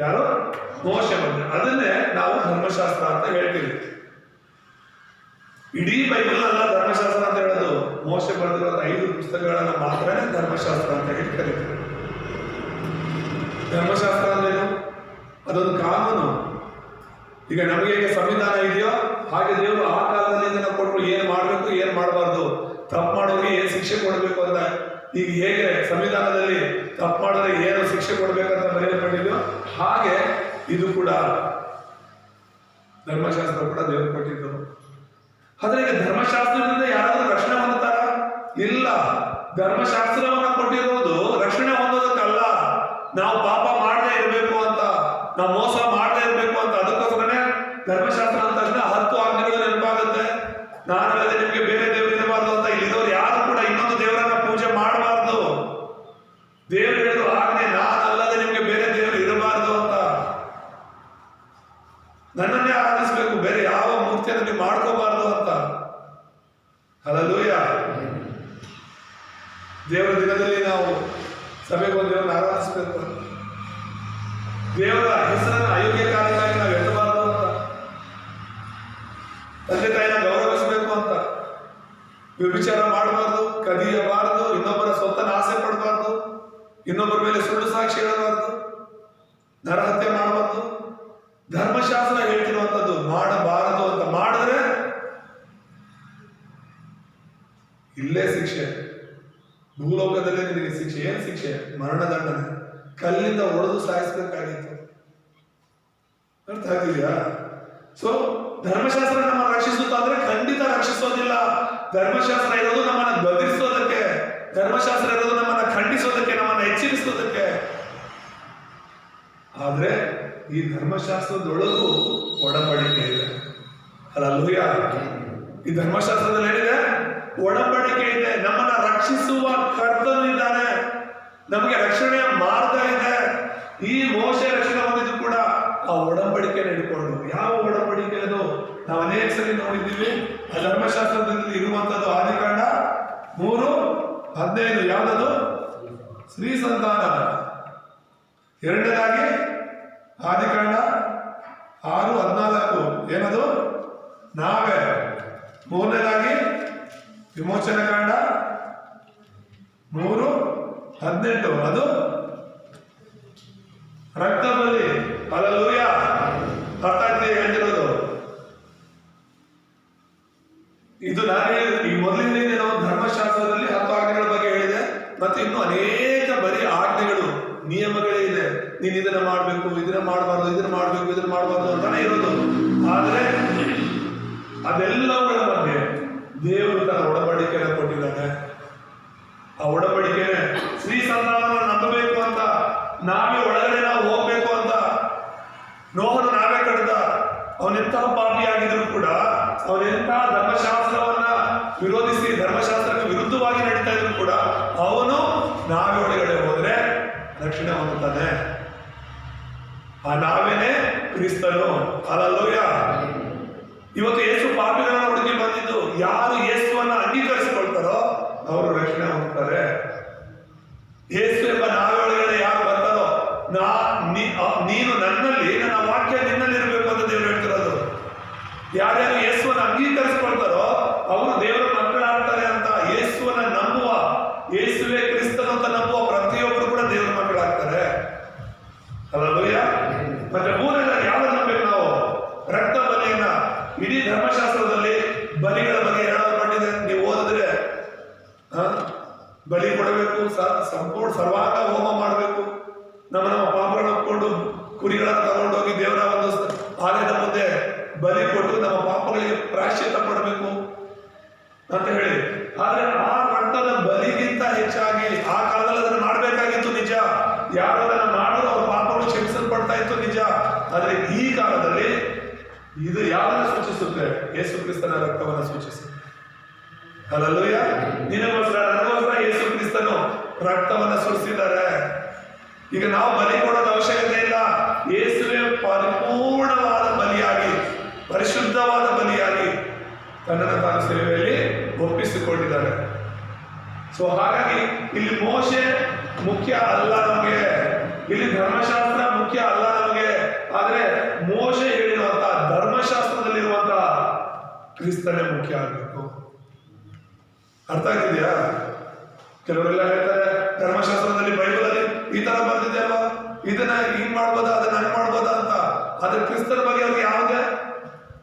ಯಾರು? ಮೋಶೆ ಬರೆದ. ಅದನ್ನೇ ನಾವು ಧರ್ಮಶಾಸ್ತ್ರ ಅಂತ ಹೇಳ್ತೀವಿ. ಇಡೀ ಬೈಬಲ್ ಅಲ್ಲ ಧರ್ಮಶಾಸ್ತ್ರ ಅಂತ ಹೇಳೋದು. ಮೋಶೆ ಬರೆದಿರೋ 5 ಪುಸ್ತಕಗಳನ್ನ ಮಾತ್ರ ಧರ್ಮಶಾಸ್ತ್ರ ಅಂತ ಹೇಳಿ ಕರೀತೀವಿ. ಧರ್ಮಶಾಸ್ತ್ರ ಅಂದ್ರೇನು? ಅದೊಂದು ಕಾನೂನು. ಈಗ ನಮಗೆ ಈಗ ಸಂವಿಧಾನ ಇದೆಯೋ ಹಾಗೆ ದೇವರು ಆ ಕಾಲದಲ್ಲಿ ಇದನ್ನ ಕೊಟ್ಟರು, ಏನ್ ಮಾಡ್ಬೇಕು, ಏನ್ ಮಾಡಬಾರ್ದು, ತಪ್ಪು ಮಾಡೋರಿಗೆ ಏನ್ ಶಿಕ್ಷೆ ಕೊಡಬೇಕು ಅಂತ ಈಗ ಹೇಗೆ ಸಂವಿಧಾನದಲ್ಲಿ ತಪ್ಪು ಮಾಡಿದ್ರೆ ಏನು ಶಿಕ್ಷೆ ಕೊಡ್ಬೇಕಂತ ಬರೆಯಲ್ಪಟ್ಟಿದ್ಯೋ ಹಾಗೆ ಇದು ಕೂಡ ಧರ್ಮಶಾಸ್ತ್ರ ಕೂಡ ದೇವರು ಕೊಟ್ಟಿದ್ದು. ಆದ್ರೆ ಈಗ ಧರ್ಮಶಾಸ್ತ್ರದಿಂದ ಯಾರಾದ್ರೂ ರಕ್ಷಣೆ ಹೊಂದುತ್ತಾರ? ಇಲ್ಲ. ಧರ್ಮಶಾಸ್ತ್ರವನ್ನ ಕೊಟ್ಟಿರೋದು ರಕ್ಷಣೆ ಹೊಂದೋದಕ್ಕಲ್ಲ, ನಾವು ಪಾಪ ಮಾಡದೇ ಇರಬೇಕು ಅಂತ, ನಾವು ಮೋಸ ಮಾಡದೇ ಇರಬೇಕು ಅಂತ. ಅದಕ್ಕೋಸ್ಕರನೇ ಧರ್ಮಶಾಸ್ತ್ರ ಅಂತ ತಕ್ಷಣ 10 ಆಜ್ಞೆಗಳು ನೆನಪಾಗುತ್ತೆ. ನಾನಲ್ಲದೆ ನಿಮ್ಗೆ ಬೇರೆ ದೇವರು ಇರಬಾರ್ದು ಅಂತ. ಇಲ್ಲಿರೋರು ಯಾರು ಕೂಡ ಇನ್ನೊಂದು ದೇವರನ್ನ ಪೂಜೆ ಮಾಡಬಾರ್ದು. ದೇವರು ಹೇಳಿದ್ರು ಆಜ್ಞೆ, ನಾನಲ್ಲದೆ ನಿಮ್ಗೆ ಬೇರೆ ದೇವರು ಇರಬಾರ್ದು ಅಂತ. ನನ್ನನ್ನೇ ಆರಾಧಿಸ್ಬೇಕು, ಬೇರೆ ಯಾವ ಮೂರ್ತಿಯನ್ನು ನೀವು ಮಾಡ್ಕೋಬಾರ್ದು ಅಂತ. ಹಲ್ಲೆಲೂಯಾ. ದೇವರ ದಿನದಲ್ಲಿ ನಾವು ಸಭೆಗೆ ಒಂದು ದೇವರನ್ನ ಆರಾಧಿಸ್ಬೇಕು. ದೇವರ ಹೆಸರನ್ನು ಅಯೋಗ್ಯ ಕಾರ್ಯಕ್ಕಾಗಿ ನಾವು ಎತ್ತಬಾರ್ದು ಅಂತ. ತಂದೆ ತಾಯಿನ ಗೌರವಿಸಬೇಕು ಅಂತ. ವ್ಯಭಿಚಾರ ಮಾಡಬಾರ್ದು, ಕದಿಯಬಾರದು, ಇನ್ನೊಬ್ಬರ ಸ್ವತ್ತನ್ನು ಆಸೆ ಪಡಬಾರ್ದು, ಇನ್ನೊಬ್ಬರ ಮೇಲೆ ಸುಳ್ಳು ಸಾಕ್ಷಿ ಹೇಳಬಾರ್ದು, ನರಹತ್ಯೆ ಮಾಡಬಾರ್ದು. ಧರ್ಮಶಾಸ್ತ್ರ ಹೇಳ್ತಿರುವಂತದ್ದು ಮಾಡಬಾರದು ಅಂತ. ಮಾಡಿದ್ರೆ ಇಲ್ಲೇ ಶಿಕ್ಷೆ, ಭೂಲೋಕದಲ್ಲೇ ನಿನಗೆ ಶಿಕ್ಷೆ. ಏನ್ ಶಿಕ್ಷೆ? ಮರಣದಂಡನೆ, ಕಲ್ಲಿಂದ ಹೊಡೆದು ಸಾಯಿಸ್ಬೇಕಾಗಿತ್ತು. ಅರ್ಥ ಆಗ್ತಿದ್ಯಾ? ಸೊ ಧರ್ಮಶಾಸ್ತ್ರ ನಮ್ಮನ್ನು ರಕ್ಷಿಸುತ್ತಾ ಅಂದ್ರೆ ಖಂಡಿತ ರಕ್ಷಿಸೋದಿಲ್ಲ. ಧರ್ಮಶಾಸ್ತ್ರ ಇರೋದು ನಮ್ಮನ್ನ ಗದರಿಸೋದಕ್ಕೆ, ಧರ್ಮಶಾಸ್ತ್ರ ಇರೋದು ನಮ್ಮನ್ನ ಖಂಡಿಸೋದಕ್ಕೆ, ನಮ್ಮನ್ನ ಎಚ್ಚರಿಸೋದಕ್ಕೆ. ಆದ್ರೆ ಈ ಧರ್ಮಶಾಸ್ತ್ರದೊಳಗೂ ಒಡಂಬಡಿಕೆ ಇದೆ. ಹಲ್ಲೆಲೂಯಾ. ಈ ಧರ್ಮಶಾಸ್ತ್ರದಲ್ಲಿ ಏನಿದೆ? ಒಡಂಬಡಿಕೆ ಇದೆ. ನಮ್ಮನ್ನ ರಕ್ಷಿಸುವ ಕರ್ತನು ಇದ್ದಾನೆ, ನಮಗೆ ರಕ್ಷಣೆಯ ಮಾರ್ಗ ಇದೆ. ಈ ಮೋಶೆ ರಕ್ಷಣೆ ಹೊಂದಿದ್ದು ಕೂಡ ಆ ಒಡಂಬಡಿಕೆ ಹಿಡ್ಕೊಂಡು. ಯಾವ ಒಡಂಬಡಿಕೆ ಅದು? ನಾವು ಅನೇಕ ಸರಿ ನೋಡಿದ್ದೀವಿ. ಆ ಧರ್ಮಶಾಸ್ತ್ರದಲ್ಲಿ ಇರುವಂತದ್ದು ಆದಿಕಾಂಡ 3:15. ಯಾವ್ದದು? ಸ್ತ್ರೀ ಸಂತಾನ. ಎರಡನೇದಾಗಿ ಆದಿಕಾಂಡ 6:14. ಏನದು? ನಾವೇ. ಮೂರನೇದಾಗಿ ವಿಮೋಚನ ಕಾಂಡ 3:18. ಅದು ರಕ್ತ ಬಲಿ. ಹಲ್ಲೆಲೂಯಾ. ಅರ್ಥ ಆಗ್ತದೆ ಹೇಳ್ತಿರೋದು? ಇದು ನಾನು ಈ ಮೊದಲಿನ ಧರ್ಮಶಾಸ್ತ್ರದಲ್ಲಿ 10 ಆಜ್ಞೆಗಳ ಬಗ್ಗೆ ಹೇಳಿದೆ. ಮತ್ತೆ ಇನ್ನು ಅನೇಕ ಬರೀ ಆಜ್ಞೆಗಳು, ನಿಯಮಗಳೇ ಇದೆ. ನೀನ್ ಇದನ್ನ ಮಾಡ್ಬೇಕು, ಇದನ್ನ ಮಾಡಬಾರ್ದು, ಇದನ್ನ ಮಾಡ್ಬೇಕು, ಇದನ್ನ ಮಾಡಬಾರ್ದು ಅಂತಾನೆ ಇರೋದು. ಆದ್ರೆ ಅದೆಲ್ಲವುಗಳ ಮಧ್ಯೆ ದೇವರು ತನ್ನ ಒಡಂಬಡಿಕೆಯನ್ನು ಕೊಟ್ಟಿದ್ದಾನೆ. ಆ ಒಡಂಬಡಿಕೆನೆ ಸ್ತ್ರೀ ಸಂತಾನವನ್ನು ನಂಬಬೇಕು ಅಂತ, ನಾವೇ ಒಳಗಡೆ ನಾವು ಹೋಗ್ಬೇಕು ಅಂತ. ನೋಹನು ನಾವೇ ಕಡ್ದ. ಅವನೆಂತಹ ಪಾಪಿ ಆಗಿದ್ರು ಕೂಡ, ಅವನೆಂತಹ ಧರ್ಮಶಾಸ್ತ್ರವನ್ನ ವಿರೋಧಿಸಿ ಧರ್ಮಶಾಸ್ತ್ರಕ್ಕೆ ವಿರುದ್ಧವಾಗಿ ನಡೀತಾ ಇದ್ರು ಕೂಡ ಅವನು ನಾವೇ ಒಳಗಡೆ ಹೋದ್ರೆ ರಕ್ಷಣೆ ಹೊಂದುತ್ತಾನೆ. ಆ ನಾವೇನೆ ಕ್ರಿಸ್ತನು. ಹಲ್ಲೆಲೂಯಾ. ಇವತ್ತು ಯೇಸು ಪಾಪಿಗಳನ್ನ ಹುಡುಕಿ ಬಂದಿದ್ದು. ಯಾರು ಯೇಸುವನ್ನ ಅಂಗೀಕರಿಸಿಕೊಳ್ತಾರೋ ಅವರು ರಕ್ಷಣೆ ಹೊಂದುತ್ತಾರೆ. ಯೇಸು ಎಂಬ ನಾವೇ ಒಳಗಡೆ ಯಾರು ಬರ್ತಾರೋ, ನೀನು ನನ್ನಲ್ಲಿ, ನನ್ನ ವಾಕ್ಯ ನಿನ್ನಲ್ಲಿ ಇರಬೇಕು ಅಂತ ದೇವರು ಹೇಳ್ತಿರೋದು. ಯಾರ್ಯಾರು ಯೇಸುವನ್ನ ಅಂಗೀಕರಿಸಿಕೊಳ್ತಾರೋ ಅವರು ದೇವರ ಮಕ್ಕಳಾಗ್ತಾರೆ ಅಂತ. ಯೇಸುವನ್ನ ನಂಬುವ, ಯೇಸುವೇ ಕ್ರಿಸ್ತನು ಅಂತ ನಂಬುವ ಪ್ರತಿಯೊಬ್ಬರು ಕೂಡ ದೇವರ ಮಕ್ಕಳಾಗ್ತಾರೆ. ಹಲ್ಲೆಲೂಯಾ. ಮತ್ತೆ ಮೂರನೇದಾಗಿ ಯಾವ್ದು ನಂಬಬೇಕು ನಾವು? ರಕ್ತ ಬಲಿಯನ್ನ. ಇಡೀ ಧರ್ಮಶಾಸ್ತ್ರದಲ್ಲಿ ಬಲಿಗಳ ಬಗ್ಗೆ ಹೇಳಲ್ಪಟ್ಟಿದೆ. ನೀವು ಓದಿದ್ರೆ ಬಲಿ ಕೊಡಬೇಕು, ಸಂಪೂರ್ಣ ಸರ್ವಾಂಗ ಹೋಮ ಮಾಡಬೇಕು, ನಮ್ಮ ಪಾಪಗಳನ್ನು ಒಪ್ಪಿಕೊಂಡು ಕುರಿಗಳನ್ನು ತಗೊಂಡೋಗಿ ದೇವರ ಒಂದು ಆಲಯದ ಮುಂದೆ ಬಲಿ ಕೊಟ್ಟು ನಮ್ಮ ಪಾಪಗಳಿಗೆ ಪ್ರಾಯಶ್ಚಿತ್ತ ಪಡಬೇಕು ಅಂತ ಹೇಳಿ. ಆದ್ರೆ ಆ ರಕ್ತದ ಬಲಿಗಿಂತ ಹೆಚ್ಚಾಗಿ ಆ ಕಾಲದಲ್ಲಿ ಅದನ್ನು ಮಾಡಬೇಕಾಗಿತ್ತು, ನಿಜ. ಯಾರು ಅದನ್ನು ಮಾಡೋದು ಅವ್ರ ಪಾಪಗಳು ಕ್ಷಮಿಸಲ್ಪಡ್ತಾ ಇತ್ತು, ನಿಜ. ಆದ್ರೆ ಈ ಕಾಲದಲ್ಲಿ ಇದು ಯಾರನ್ನು ಸೂಚಿಸುತ್ತೆ? ಯೇಸು ಕ್ರಿಸ್ತನ ರಕ್ತವನ್ನು ಸೂಚಿಸುತ್ತೆ. ಹಲ್ಲೆಲೂಯಾ. ನಿನಗೋಸ್ಕರ, ನನಗೋಸ್ಕರ ಯೇಸು ಕ್ರಿಸ್ತನು ರಕ್ತವನ್ನು ಸುರಿಸಿದ್ದಾರೆ. ಈಗ ನಾವು ಬಲಿ ಕೊಡೋದು ಅವಶ್ಯಕತೆ ಇಲ್ಲ. ಯೇಸುವೇ ಪರಿಪೂರ್ಣವಾದ ಬಲಿಯಾಗಿ, ಪರಿಶುದ್ಧವಾದ ಬಲಿಯಾಗಿ ತನ್ನನ್ನು ತಾನು ಸೇವೆಯಲ್ಲಿ ಒಪ್ಪಿಸಿಕೊಂಡಿದ್ದಾರೆ. ಸೊ ಹಾಗಾಗಿ ಇಲ್ಲಿ ಮೋಶೆ ಮುಖ್ಯ ಅಲ್ಲ ನಮಗೆ, ಇಲ್ಲಿ ಧರ್ಮಶಾಸ್ತ್ರ ಮುಖ್ಯ ಅಲ್ಲ ನಮಗೆ. ಆದ್ರೆ ಮೋಶೆ ಹೇಳಿರುವಂತಹ ಧರ್ಮಶಾಸ್ತ್ರದಲ್ಲಿರುವಂತಹ ಕ್ರಿಸ್ತನೇ ಮುಖ್ಯ ಆಗಬೇಕು. ಅರ್ಥ ಆಗ್ತಿದ್ಯಾ? ಕೆಲವರೆಲ್ಲ ಹೇಳ್ತಾರೆ ಧರ್ಮಶಾಸ್ತ್ರದಲ್ಲಿ, ಬೈಬಲಲ್ಲಿ ಈ ತರ ಬರ್ತಿದೆ ಅಲ್ವಾ, ಇದನ್ನ ಹಿಂಗ್ ಮಾಡ್ಬೋದಾ, ಅದನ್ನ ಹಂಗ್ ಮಾಡ್ಬೋದಾ ಅಂತ. ಆದ್ರೆ ಕ್ರಿಸ್ತನ ಬಗ್ಗೆ ಅವ್ರಿಗೆ ಯಾವುದೇ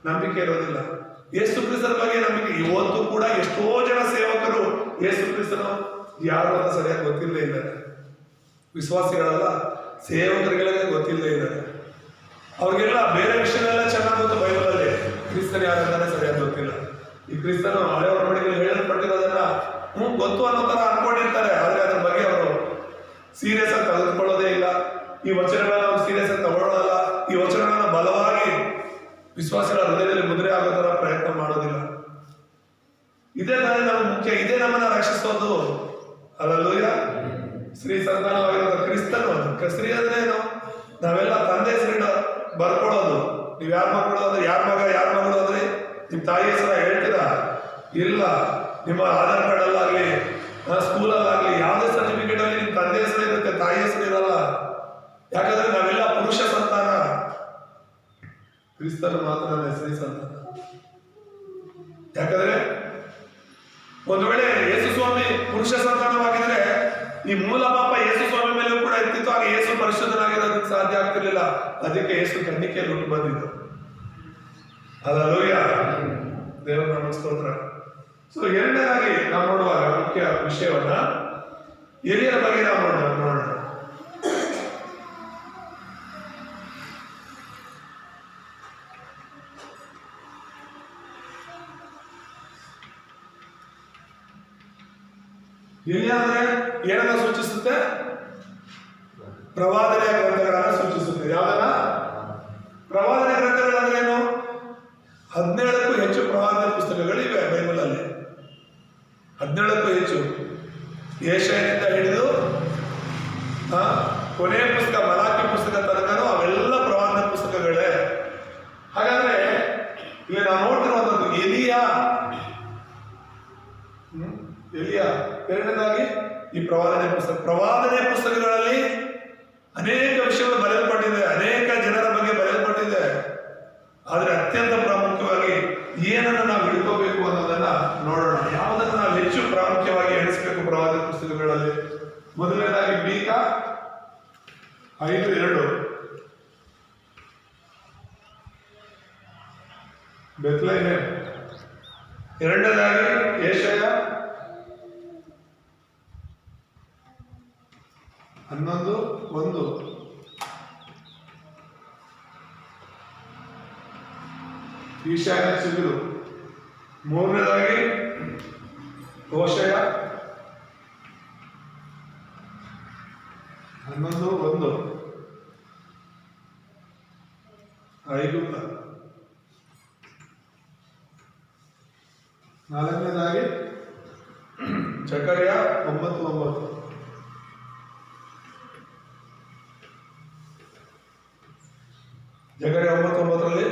ನಂಬಿಕೆ ಇರೋದಿಲ್ಲ. ಯೇಸು ಕ್ರಿಸ್ತನ ಬಗ್ಗೆ ನಂಬಿಕೆ. ಇವತ್ತು ಕೂಡ ಎಷ್ಟೋ ಜನ ಸೇವಕರು ಯೇಸು ಕ್ರಿಸ್ತನು ಯಾರು ಅಂತ ಸರಿಯಾಗಿ ಗೊತ್ತಿಲ್ಲದೆ ಇದ್ದಾರೆ. ವಿಶ್ವಾಸಿಗಳಲ್ಲ, ಸೇವಕರಿಗೆಲ್ಲ ಗೊತ್ತಿಲ್ಲದೆ ಇದ್ದಾರೆ. ಅವ್ರಿಗೆಲ್ಲ ಬೇರೆ ವಿಷಯಗಳೆಲ್ಲ ಚೆನ್ನಾಗಿ ಗೊತ್ತು, ಬೈಬಲಲ್ಲಿ ಕ್ರಿಸ್ತನ್ ಯಾರಂತಾನೆ ಸರಿಯಾಗಿ ಗೊತ್ತಿಲ್ಲ. ಈ ಕ್ರಿಸ್ತನು ಹಳೆ ಒಡಂಬಡಿಕೆಯಲ್ಲಿ ಹೇಳಲ್ಪಟ್ಟಿರೋದನ್ನ ಗೊತ್ತು ಅನ್ನೋ ತರ ಅನ್ಕೊಂಡಿರ್ತಾರೆ, ಆದ್ರೆ ಅದ್ರ ಬಗ್ಗೆ ಅವರು ಸೀರಿಯಸ್ ಆಗಿ ತೆಗೆದುಕೊಳ್ಳೋದೇ ಇಲ್ಲ. ಈ ವಚನಗಳನ್ನ ಅವ್ರು ಸೀರಿಯಸ್ ಆಗಿ ತಗೊಳ್ಳೋಲ್ಲ. ಈ ವಚನಗಳನ್ನ ಬಲವಾಗಿ ವಿಶ್ವಾಸಿಗಳ ಹೃದಯದಲ್ಲಿ ಮುದ್ರೆ ಆಗೋ ತರ ಪ್ರಯತ್ನ ಮಾಡೋದಿಲ್ಲ. ಇದೇ ತಾನೇ ನಮ್ಗೆ ಮುಖ್ಯ, ಇದೇ ನಮ್ಮನ್ನ ರಕ್ಷಿಸೋದು. ಹಲ್ಲೆಲೂಯಾ. ಸ್ತ್ರೀ ಸಂತಾನವಾಗಿರೋ ಕ್ರಿಸ್ತನು. ಸ್ತ್ರೀ ಅಂದ್ರೆ ಏನು? ನಾವೆಲ್ಲ ತಂದೆ ಹೆಸರಿನ ಬರ್ಕೊಳ್ಳೋದು. ನೀವ್ ಯಾರ ಮಕ್ಕಳು ಅಂದ್ರೆ ಯಾರ ಮಗಳು ಅಂದ್ರೆ ನಿಮ್ ತಾಯಿ ಹೆಸರ ಹೇಳ್ತೀರಾ? ಇಲ್ಲ. ನಿಮ್ಮ ಆಧಾರ್ ಕಾರ್ಡ್ ಅಲ್ಲಾಗ್ಲಿ, ಸ್ಕೂಲಲ್ಲಾಗ್ಲಿ, ಯಾವುದೇ ಸರ್ಟಿಫಿಕೇಟ್ ಅಲ್ಲಿ ನಿಮ್ ತಂದೆ ಹೆಸರು ಇರುತ್ತೆ, ತಾಯಿ ಹೆಸರು ಇರಲ್ಲ. ಯಾಕಂದ್ರೆ ನಾವೆಲ್ಲ ಪುರುಷ ಸಂತಾನ. ಕ್ರಿಸ್ತನು ಮಾತ್ರ ಸ್ತ್ರೀ ಸಂತಾನ. ಯಾಕಂದ್ರೆ ಒಂದು ವೇಳೆ ಯೇಸು ಸ್ವಾಮಿ ಪುರುಷ ಸಂತಾನವಾಗಿದ್ರೆ ಈ ಮೂಲ ಪಾಪ ಯೇಸು ಸ್ವಾಮಿ ಮೇಲೂ ಕೂಡ ಇರ್ತಿತ್ತು. ಆಗ ಯೇಸು ಪರಿಶುದ್ಧನಾಗಿರೋದಕ್ಕೆ ಸಾಧ್ಯ ಆಗ್ತಿರ್ಲಿಲ್ಲ. ಅದಕ್ಕೆ ಯೇಸು ಕನ್ನಿಕೆಯಲ್ಲಿ ಹುಟ್ಟು ಬಂದಿದ್ದು. ಹಲ್ಲೆಲೂಯಾ. ದೇವರ ನಾಮಕ್ಕೆ ಸ್ತೋತ್ರ. ಸೊ ಎರಡನೇದಾಗಿ ನಾವು ನೋಡುವಾಗ ಮುಖ್ಯ ವಿಷಯವನ್ನ ಎಲಿಯನ ಬಗ್ಗೆ ನಾವು ನೋಡೋಣ. ಎಲಿಯ ಅಂದ್ರೆ ಏನನ್ನ ಸೂಚಿಸುತ್ತೆ? ಪ್ರವಾದನೆಯ ಗ್ರಂಥಗಳನ್ನ ಸೂಚಿಸುತ್ತೆ. ಯಾವ್ದನ್ನ? ಪ್ರವಾದನೆ ಗ್ರಂಥಗಳಂದ್ರೆ ಏನು? 17ಕ್ಕೂ ಹೆಚ್ಚು ಪ್ರವಾದನೆ ಪುಸ್ತಕಗಳಿವೆ ಬೈಬಲ್ ಅಲ್ಲಿ. 17ಕ್ಕೂ ಹೆಚ್ಚು. ಯೆಶಾಯನಿಂದ ಹಿಡಿದು ಕೊನೆಯ ಪುಸ್ತಕ ಮಲಾಕಿ ಪುಸ್ತಕ ತನಕನೂ ಅವೆಲ್ಲ ಪ್ರವಾದನೆ ಪುಸ್ತಕಗಳೇ. ಹಾಗಾದ್ರೆ ಇಲ್ಲಿ ನಾವು ನೋಡ್ತಿರುವಂತದ್ದು ಎಲಿಯ. ಎರಡನೇದಾಗಿ ಈ ಪ್ರವಾದನೆ ಪುಸ್ತಕಗಳಲ್ಲಿ ಅನೇಕ ವಿಷಯಗಳು ಬರೆಯಲ್ಪಟ್ಟಿದೆ, ಅನೇಕ ಜನರ ಬಗ್ಗೆ ಬರೆಯಲ್ಪಟ್ಟಿದೆ. ಆದ್ರೆ ಅತ್ಯಂತ ಪ್ರಾಮುಖ್ಯವಾಗಿ ಏನನ್ನ ನಾವು ಹಿಡ್ಕೋಬೇಕು ಅನ್ನೋದನ್ನ ನೋಡೋಣ. ಯಾವುದನ್ನ ನಾವು ಹೆಚ್ಚು ಪ್ರಾಮುಖ್ಯವಾಗಿ ಎಣಿಸಬೇಕು ಪ್ರವಾದನೆ ಪುಸ್ತಕಗಳಲ್ಲಿ? ಮೊದಲನೇದಾಗಿ ಮೀಕ 5:2, ಬೆತ್ಲೆಹೇಮ್. ಎರಡನೇದಾಗಿ ಯೆಶಾಯ 11:1, ಈಶಾನ್ಯ ಚಿಗುರು. ಮೂರನೇದಾಗಿ ಹೋಶೇಯ 11:1, ಐಗುಪ್ತ. ನಾಲ್ಕನೇದಾಗಿ ಜಕರ್ಯ 9:9. ಜಕರ್ಯ 9:9ರಲ್ಲಿ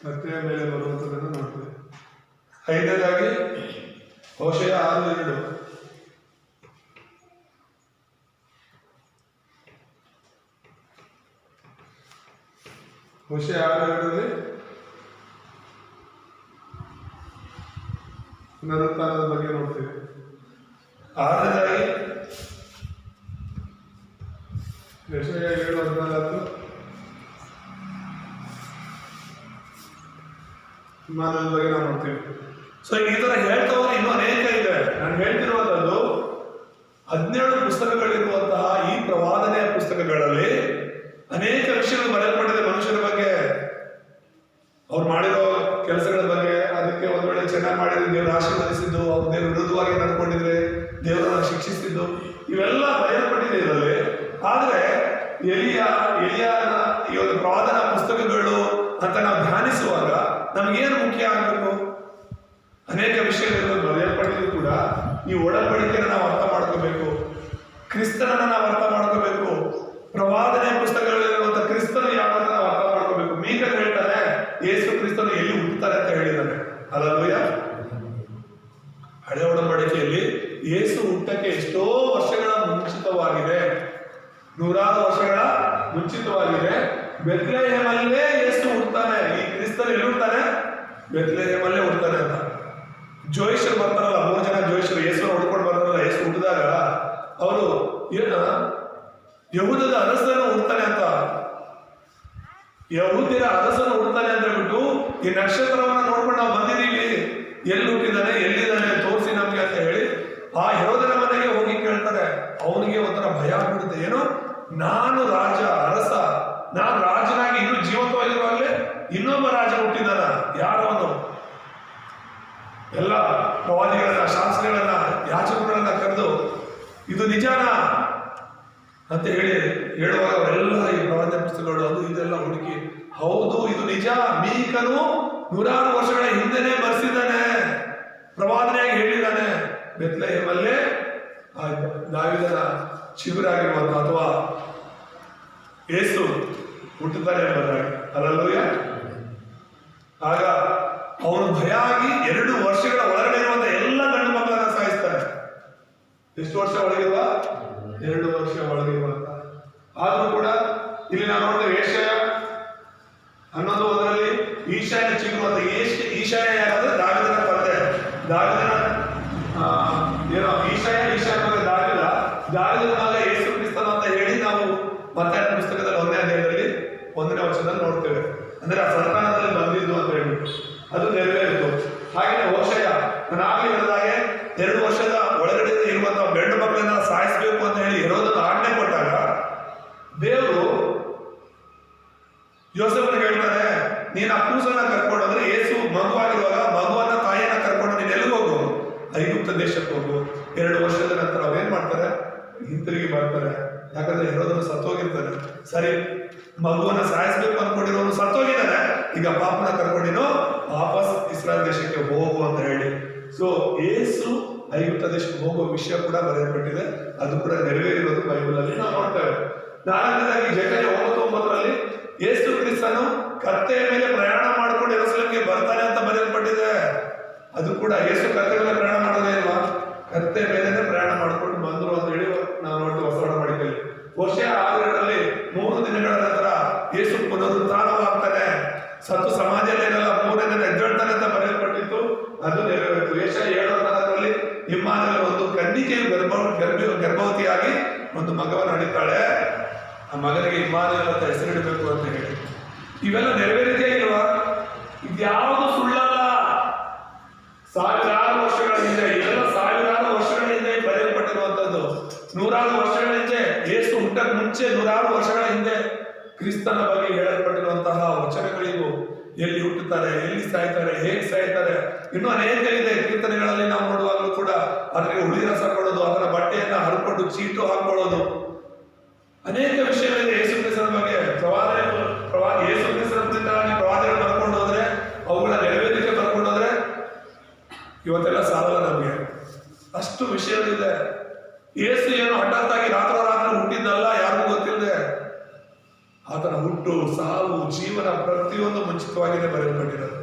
ಕತ್ತೆಯ ಮೇಲೆ ಬರುವಂಥದ್ದನ್ನು ನೋಡ್ತೇವೆ. ಐದನೇದಾಗಿ ಹೋಶೇಯ 6:2. ಹೋಶೇಯ 6:2ರಲ್ಲಿ ಪುನರುತ್ಥಾನದ ಬಗ್ಗೆ ನೋಡ್ತೇವೆ. ಆರನೇದಾಗಿ ಯೆಶಾಯ 7:14 ವಿಮಾನದ ಬಗ್ಗೆ ನಾವು ನೋಡ್ತೀವಿ. ಸೊ ಈ ತರ ಹೇಳ್ತಾ ಹೋದ್ರೆ ಇನ್ನೂ ಅನೇಕ ಇದೆ. ನಾನು ಹೇಳ್ತಿರುವಂತದ್ದು 17 ಪುಸ್ತಕಗಳಿರುವಂತಹ ಈ ಪ್ರವಾದನೆಯ ಪುಸ್ತಕಗಳಲ್ಲಿ ಅನೇಕ ವಿಷಯಗಳು ಬರೆಯಲ್ಪಟ್ಟಿದೆ. ಮನುಷ್ಯರ ಬಗ್ಗೆ, ಅವ್ರು ಮಾಡಿರೋ ಕೆಲಸಗಳ ಬಗ್ಗೆ, ಅದಕ್ಕೆ ಒಂದ್ ವೇಳೆ ಚೆನ್ನಾಗಿ ಮಾಡಿದ್ರೆ ದೇವರು ಆಶೀರ್ವದಿಸಿದ್ದು, ಅವ್ರು ದೇವರು ವಿರುದ್ಧವಾಗಿ ನಡ್ಕೊಂಡಿದ್ರೆ ದೇವರನ್ನ ಶಿಕ್ಷಿಸಿದ್ದು, ಇವೆಲ್ಲ ಬರೆಯಲ್ಪಟ್ಟಿದೆ ಇದರಲ್ಲಿ. ಆದ್ರೆ ಎಲಿಯನ ಈ ಒಂದು ಪ್ರವಾದನಾ ಪುಸ್ತಕಗಳು ಅಂತ ನಾವು ಧ್ಯಾನಿಸುವಾಗ ನಮ್ಗೇನು ಮುಖ್ಯ ಆಗಬೇಕು? ಅನೇಕ ವಿಷಯಗಳು ಬರೆಯಲ್ಪಟ್ಟಿದ್ದು ಕೂಡ ಈ ಒಡಂಬಡಿಕೆಯನ್ನು ನಾವು ಅರ್ಥ ಮಾಡ್ಕೋಬೇಕು, ಕ್ರಿಸ್ತನನ್ನ ನಾವು ಅರ್ಥ ಮಾಡ್ಕೋಬೇಕು, ಪ್ರವಾದನೆ ಪುಸ್ತಕಗಳಲ್ಲಿರುವಂತ ಕ್ರಿಸ್ತನು ಯಾವಾಗ ನಾವು ಅರ್ಥ ಮಾಡ್ಕೋಬೇಕು. ಮೀಕ ಹೇಳ್ತಾನೆ ಯೇಸು ಕ್ರಿಸ್ತನು ಎಲ್ಲಿ ಹುಟ್ಟುತ್ತಾರೆ ಅಂತ ಹೇಳಿದ್ದಾನೆ. ಹಲ್ಲೆಲೂಯಾ. ಹಳೆ ಒಡಂಬಡಿಕೆಯಲ್ಲಿ ಯೇಸು ಹುಟ್ಟಕ್ಕೆ ಎಷ್ಟೋ ವರ್ಷಗಳ ಮುಂಚಿತವಾಗಿದೆ, 100 ವರ್ಷಗಳ ಮುಂಚಿತವಾಗಿದೆ. ಬೆತ್ಲೆಹೇಮಲ್ಲೇ ಯೇಸು ಹುಡ್ತಾನೆ. ಈ ಕ್ರಿಸ್ತನು ಎಲ್ಲಿ ಹುಡ್ತಾನೆ? ಬೆತ್ಲೆಹೇಮಲ್ಲೇ ಹುಡ್ತಾನೆ ಅಂತ ಜೋಯಿಷರು ಬರ್ತಾರಲ್ಲ, 3 ಜನ ಜೋಯಿಷರು ಯೇಸುವನ್ನು ಹುಡ್ಕೊಂಡು ಬರ್ತಾರಲ್ಲ. ಯೇಸು ಹುಟ್ಟಿದಾಗ ಅವರು ಯಹೂದದ ಅರಸನು ಹುಡ್ತಾನೆ ಅಂತ ಯಹೂದ್ಯರ ಅರಸನು ಹುಡ್ತಾನೆ ಅಂತ ಹೇಳ್ಬಿಟ್ಟು ಈ ನಕ್ಷತ್ರವನ್ನ ನೋಡ್ಕೊಂಡು ನಾವು ಬಂದಿದ್ದೀವಿ, ಎಲ್ಲಿ ಹುಟ್ಟಿದ್ದಾನೆ ಎಲ್ಲಿದ್ದಾನೆ ತೋರಿಸಿ ನಮ್ಗೆ ಅಂತ ಹೇಳಿ ಆ ಹೆರೋದನ ಮನೆಗೆ ಹೋಗಿ ಕೇಳ್ತಾರೆ. ಅವನಿಗೆ ಒಂಥರ ಭಯ ಆಗ್ಬಿಡುತ್ತೆ. ಏನು, ನಾನು ರಾಜ ಅರಸ, ನಾನು ರಾಜನಾಗಿ ಇನ್ನೂ ಜೀವಂತವಾಗಿರುವಾಗಲೇ ಇನ್ನೊಬ್ಬ ರಾಜ ಹುಟ್ಟಿದಾನ, ಯಾರವನು? ಎಲ್ಲ ಪ್ರವಾದಿಗಳನ್ನ, ಶಾಸ್ತ್ರಿಗಳನ್ನ, ಯಾಚಕಗಳನ್ನ ಕರೆದು ಇದು ನಿಜಾನಾ ಅಂತ ಹೇಳುವಾಗ ಅವರೆಲ್ಲ ಈ ಪ್ರವಾದ ಪುಸ್ತಕಗಳು ಅದು ಇದೆಲ್ಲ ಹುಡುಕಿ, ಹೌದು ಇದು ನಿಜ, ಮೀಕನು 100 ವರ್ಷಗಳ ಹಿಂದೆನೆ ಬರ್ಸಿದ್ದಾನೆ, ಪ್ರವಾದನೆಯಾಗಿ ಹೇಳಿದ್ದಾನೆ. ಬೆತ್ಲೆಹೇಮಲ್ಲೇ ದಾವೀದನ ಶಿಬಿರಾಗಿರುವಂತ ಅಥವಾ ಯೇಸು ಹುಟ್ಟುತ್ತಾನೆ ಎಂಬುದಾಗಿ. ಹಲ್ಲೆಲೂಯಾ. ಆಗ ಅವನು ಭಯ ಆಗಿ 2 ವರ್ಷಗಳ ಒಳಗಡೆ ಇರುವಂತ ಎಲ್ಲ ಗಂಡು ಮಕ್ಕಳನ್ನ ಸಾಯಿಸ್ತಾನೆ. ಎಷ್ಟು ವರ್ಷ ಒಳಗಿರುವ? 2 ವರ್ಷ ಒಳಗಿರುವಂತ. ಆದ್ರೂ ಕೂಡ ಇಲ್ಲಿ ನಾವು ನೋಡ್ತೇವೆ ಏಷಯ 11:1 ಈಶಾನ್ಯ ಚಿಗುರುವಂತ ಈಶಾನ್ಯ ಯಾರಾದ್ರೆ ದಾವೀದನ ತಂದೆ. ದಾವೀದನ ಏನೋ ಈಶಾನ್ಯ ದಾವೀದನ ಮಗ ಯೇಸು ಕ್ರಿಸ್ತನು ಅಂತ ಹೇಳಿ ನಾವು ಮತ್ತಾಯನ ಪುಸ್ತಕದಲ್ಲಿ 1ನೇ ಅಧ್ಯಾಯದಲ್ಲಿ 1ನೇ ವಚನದಲ್ಲಿ ನೋಡ್ತೇವೆ. ಅಂದ್ರೆ ಆ ಸಂತಾನದಲ್ಲಿ ಬಂದಿದ್ದು ಅಂತ ಹೇಳ್ಬಿಟ್ಟು ಅದು ನೆರವೇರಿತು. ಹಾಗೆ ಹೋಶಯ ನಾನಾಗಲಿ ಹೇಳಿದಾಗೆ 2 ವರ್ಷದ ಒಳಗಡೆ ಇರುವಂತಹ ಗಂಡು ಮಕ್ಕಳನ್ನ ಸಾಯಿಸಬೇಕು ಅಂತ ಹೇಳಿ ಹೆರೋದನ ಆಜ್ಞೆ ಕೊಟ್ಟಾಗ ದೇವರು ಯೋಸೇಫನಿಗೆ ಹೇಳ್ತಾನೆ, ನೀನು ಆ ಕೂಸನ್ನ ಕರ್ಕೊಂಡು ಅಂದ್ರೆ ಯೇಸು ಮಗುವಾಗಿರುವಾಗ ಮಗುವನ್ನ ತಾಯಿಯನ್ನ ಕರ್ಕೊಂಡು ನೀನು ಎಲ್ಲಿಗೆ ಹೋಗು? ಐಗುಪ್ತ ದೇಶಕ್ಕೆ ಹೋಗು. 2 ವರ್ಷದ ನಂತರ ಅವ್ರೇನ್ ಮಾಡ್ತಾರೆ? ಹಿಂತಿರುಗಿ ಬರ್ತಾರೆ. ಯಾಕಂದ್ರೆ ಹೆರೋದನು ಸತ್ತೋಗಿರ್ತಾನೆ. ಸರಿ, ಮಗುವನ್ನ ಸಾಯಿಸ್ಬೇಕು ಅನ್ಕೊಂಡಿರೋನು ಸತ್ತೋಗಿದ್ದಾನೆ, ಈಗ ಪಾಪನ ಕರ್ಕೊಂಡಿನೋ ವಾಪಸ್ ಇಸ್ರಾಯೇಲ್ ದೇಶಕ್ಕೆ ಹೋಗು ಅಂತ ಹೇಳಿ. ಸೊ ಯೇಸು ಐಗುಪ್ತ ದೇಶಕ್ಕೆ ಹೋಗುವ ವಿಷಯ ಕೂಡ ಬರೆಯಲ್ಪಟ್ಟಿದೆ. ಅದು ಕೂಡ ನೆರವೇರಿರೋದು ಬೈಬಲ್ ಅಲ್ಲಿ ನಾವು ನೋಡ್ತೇವೆ. 4ನೇದಾಗಿ ಜಕರ್ಯ 9:9 ಯೇಸು ಕ್ರಿಸ್ತನು ಕತ್ತೆಯ ಮೇಲೆ ಪ್ರಯಾಣ ಮಾಡ್ಕೊಂಡು ಯೆರೂಸಲೇಮಿಗೆ ಬರ್ತಾನೆ ಅಂತ ಬರೆಯಲ್ಪಟ್ಟಿದೆ. ಅದು ಕೂಡ ಯೇಸು ಕತ್ತೆ ಮೇಲೆ ಪ್ರಯಾಣ ಮಾಡೋದೇ ಇಲ್ವಾ? ಕತ್ತೆ ಮೇಲೆನೆ ಪ್ರಯಾಣ ಮಾಡ್ಕೊಂಡು ಬಂದ್ರು ಅಂತ ಹೇಳಿ ನಾವು ನೋಡ್ತೀವಿ ಹೊಸ ಒಡಂಬಡಿಕೆಯಲ್ಲಿ. ಹೋಶೇಯ 6:2 3 ದಿನಗಳ ನಂತರ ಯೇಸು ಪುನರುತ್ಥಾನವಾಗ್ತಾನೆ, ಸತ್ತು ಸಮಾಧಿಯಲ್ಲಿ ಇರಲ್ಲ, 3ನೇ ದಿನ ಎದ್ದೇಳ್ತಾನೆ ಅಂತ ಬರೆಯಲ್ಪಟ್ಟಿತ್ತು. ಅದು ನೆರವೇರಿತು. ಯೆಶಾಯ 7:4 ಇಮ್ಮಾನುವೇಲ್ ಒಂದು ಕನ್ನಿಕೆಯು ಗರ್ಭವತಿಯಾಗಿ ಒಂದು ಮಗವನ್ನು ಹಡಿತಾಳೆ, ಆ ಮಗನಿಗೆ ಇಮ್ಮಾನುವೇಲ್ ಅಂತ ಹೆಸರಿಡಬೇಕು ಅಂತ ಹೇಳಿ. ಇವೆಲ್ಲ ನೆರವೇರಿದೆಯೇ ಇಲ್ವಾ? ಇದ್ಯಾವುದು ಸುಳ್ಳಲ್ಲ. ಸಾವಿರಾರು ವರ್ಷಗಳ ಹಿಂದೆ, ಇವೆಲ್ಲ ಸಾವಿರಾರು ವರ್ಷಗಳ ಹಿಂದೆ ಬರೆಯಲ್ಪಟ್ಟಿರುವಂತದ್ದು. 100 ವರ್ಷಗಳ ಹಿಂದೆ, ಯೇಸು ಹುಟ್ಟಕ್ಕೆ ಮುಂಚೆ 100 ವರ್ಷಗಳ ಹಿಂದೆ ಕ್ರಿಸ್ತನ ಬಗ್ಗೆ ಹೇಳಲ್ಪಟ್ಟಿರುವಂತಹ ವಚನಗಳಿಗೂ, ಎಲ್ಲಿ ಹುಟ್ಟುತ್ತಾರೆ, ಎಲ್ಲಿ ಸಾಯ್ತಾರೆ, ಹೇಗೆ ಸಾಯ್ತಾರೆ, ಇನ್ನೂ ಅನೇಕ ಇದೆ. ಕೀರ್ತನೆಗಳಲ್ಲಿ ನಾವು ನೋಡುವಾಗಲೂ ಕೂಡ ಅದಕ್ಕೆ ಹುಳಿ ರಸ ಕೊಡೋದು, ಅದರ ಬಟ್ಟೆಯನ್ನ ಹರ್ಕೊಂಡು ಚೀಟು ಹಾಕೊಳ್ಳೋದು, ಅನೇಕ ವಿಷಯಗಳಿದೆ ಯೇಸು ಕ್ರಿಸ್ತನ ಬಗ್ಗೆ. ಯೇಸು ಕ್ರಿಸ್ತನಿಂದಾಗಿ ಪ್ರವಾದಿಗಳು ಬರ್ಕೊಂಡು ಹೋದ್ರೆ, ಅವುಗಳ ನೆರವೇರಿಕೆ ಬರ್ಕೊಂಡು ಹೋದ್ರೆ ಇವತ್ತೆಲ್ಲ ಸಾಲಲ್ಲ ನಮಗೆ. ಅಷ್ಟು ವಿಷಯಗಳಿದೆ. ಯೇಸು ಏನು ಹಠಾತ್ತಾಗಿ ರಾತ್ರೋರಾತ್ರಿ ಹುಟ್ಟಿದ್ದಲ್ಲ, ಯಾರಿಗೂ ಗೊತ್ತಿಲ್ಲದೆ. ಆತನ ಹುಟ್ಟು, ಸಾವು, ಜೀವನ ಪ್ರತಿಯೊಂದು ಮುಂಚಿತವಾಗಿದೆ ಬರೆಯಲ್ಪಟ್ಟಿರೋದು.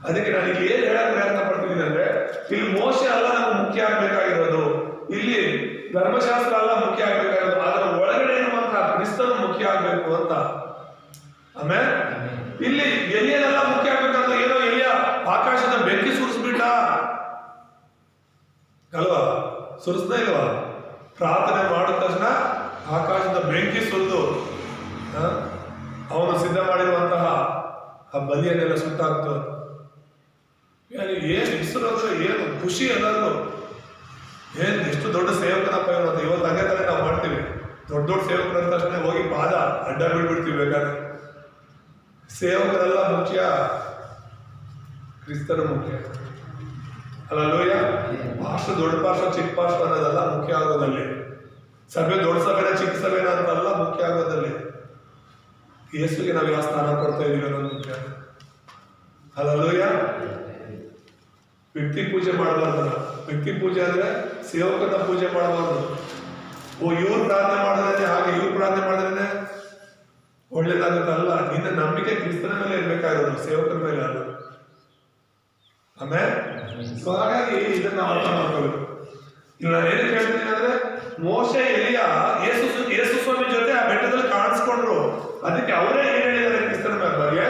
ಅದಕ್ಕೆ ನಾನು ಇಲ್ಲಿ ಏನ್ ಹೇಳಕ್ ಪ್ರಯತ್ನ ಪಡ್ತಿದ್ದೀನಿ ಅಂದ್ರೆ, ಇಲ್ಲಿ ಮೋಶೆ ಅಲ್ಲ ನಮ್ಗೆ ಮುಖ್ಯ ಆಗ್ಬೇಕಾಗಿರೋದು, ಇಲ್ಲಿ ಧರ್ಮಶಾಸ್ತ್ರ ಅಲ್ಲ ಮುಖ್ಯ ಆಗ್ಬೇಕಾಗಿರೋದು, ಅದರ ಒಳಗಡೆ ಇರುವಂತಹ ಕ್ರಿಸ್ತನು ಮುಖ್ಯ ಆಗ್ಬೇಕು ಅಂತ. ಆಮೇಲೆ ಇಲ್ಲಿ ಎಲಿಯನೆಲ್ಲ ಮುಖ್ಯ ಆಗ್ಬೇಕಂತ ಏನೋ ಎಲಿಯ ಆಕಾಶದ ಬೆಂಕಿ ಸುರಿಸ್ಬಿಟ್ಟ ಅಲ್ವಾ? ಸುರಿಸ್ತಾ ಇಲ್ವಾ? ಪ್ರಾರ್ಥನೆ ಮಾಡಿದ ತಕ್ಷಣ ಆಕಾಶದ ಬೆಂಕಿ ಸುರಿದು ಅವನು ಸಿದ್ಧ ಮಾಡಿರುವಂತಹ ಆ ಬಲಿಯನ್ನೆಲ್ಲ ಸುಟ್ಟಾಗ್ತು. ಏನ್ ಹೆಸರು, ಏನು ಖುಷಿ ಎಲ್ಲರಿಗೂ. ಏನ್ ಎಷ್ಟು ದೊಡ್ಡ ಸೇವಕನಪ್ಪ ಇವತ್ತು. ಇವತ್ತು ಅದೇ ತರ ನಾವು ಮಾಡ್ತೀವಿ. ದೊಡ್ಡ ಸೇವಕರ ಅಂದ ತಕ್ಷಣ ಹೋಗಿ ಪಾದ ಅಡ್ಡ ಬಿಡ್ಬಿಡ್ತೀವಿ. ಬೇಕಾದ್ರೆ ಸೇವಕರೆಲ್ಲ ಮುಖ್ಯ, ಕ್ರಿಸ್ತರು ಮುಖ್ಯ. ಅಲ್ಲೂಯ. ಪಾರ್ಶ್ವ ದೊಡ್ಡ ಪಾರ್ಶ್ವ ಚಿಕ್ಕ ಪಾರ್ಶ್ವ ಅನ್ನೋದೆಲ್ಲ ಮುಖ್ಯ ಆಗೋದಲ್ಲಿ. ಸಭೆ ದೊಡ್ಡ ಸಭೆನ ಚಿಕ್ಕ ಸಭೆನ ಅಂತೆಲ್ಲ ಮುಖ್ಯ ಆಗೋದಲ್ಲಿ. ಯೇಸುಗೆ ನಾವು ಯಾವ ಸ್ಥಾನ ಕೊಡ್ತಾ ಇದೀವಿ ಅನ್ನೋದು ಮುಖ್ಯ. ಅಲ್ಲೂಯ. ವ್ಯಕ್ತಿ ಪೂಜೆ ಮಾಡಬಾರ್ದು. ವ್ಯಕ್ತಿ ಪೂಜೆ ಅಂದ್ರೆ ಸೇವಕನ ಪೂಜೆ ಮಾಡಬಾರ್ದು. ಇವ್ರು ಪ್ರಾರ್ಥನೆ ಮಾಡಿದ್ರೆ ಹಾಗೆ, ಇವ್ರು ಪ್ರಾರ್ಥನೆ ಮಾಡಿದ್ರೆ ಒಳ್ಳೇದಾಗುತ್ತೆ ಅಲ್ಲ. ನಿನ್ನ ನಂಬಿಕೆ ಕ್ರಿಸ್ತನ ಮೇಲೆ ಇರ್ಬೇಕಾಗಿರೋದು, ಸೇವಕರ ಮೇಲೆ ಅಲ್ಲ. ಆಮೇಲೆ ಸೊ ಹಾಗಾಗಿ ಇದನ್ನ ಅರ್ಥ ಮಾಡ್ಕೋಬೇಕು. ಇಲ್ಲಿ ನಾನು ಏನು ಕೇಳ್ತೀನಿ ಅಂದ್ರೆ, ಮೋಶೆ ಎಲಿಯ ಯೇಸು ಸ್ವಾಮಿ ಜೊತೆ ಆ ಬೆಟ್ಟದಲ್ಲಿ ಕಾಣಿಸ್ಕೊಂಡ್ರು. ಅದಕ್ಕೆ ಅವರೇ ಏನ್ ಹೇಳಿದ್ದಾರೆ ಕ್ರಿಸ್ತನ ಮೇಲೆ.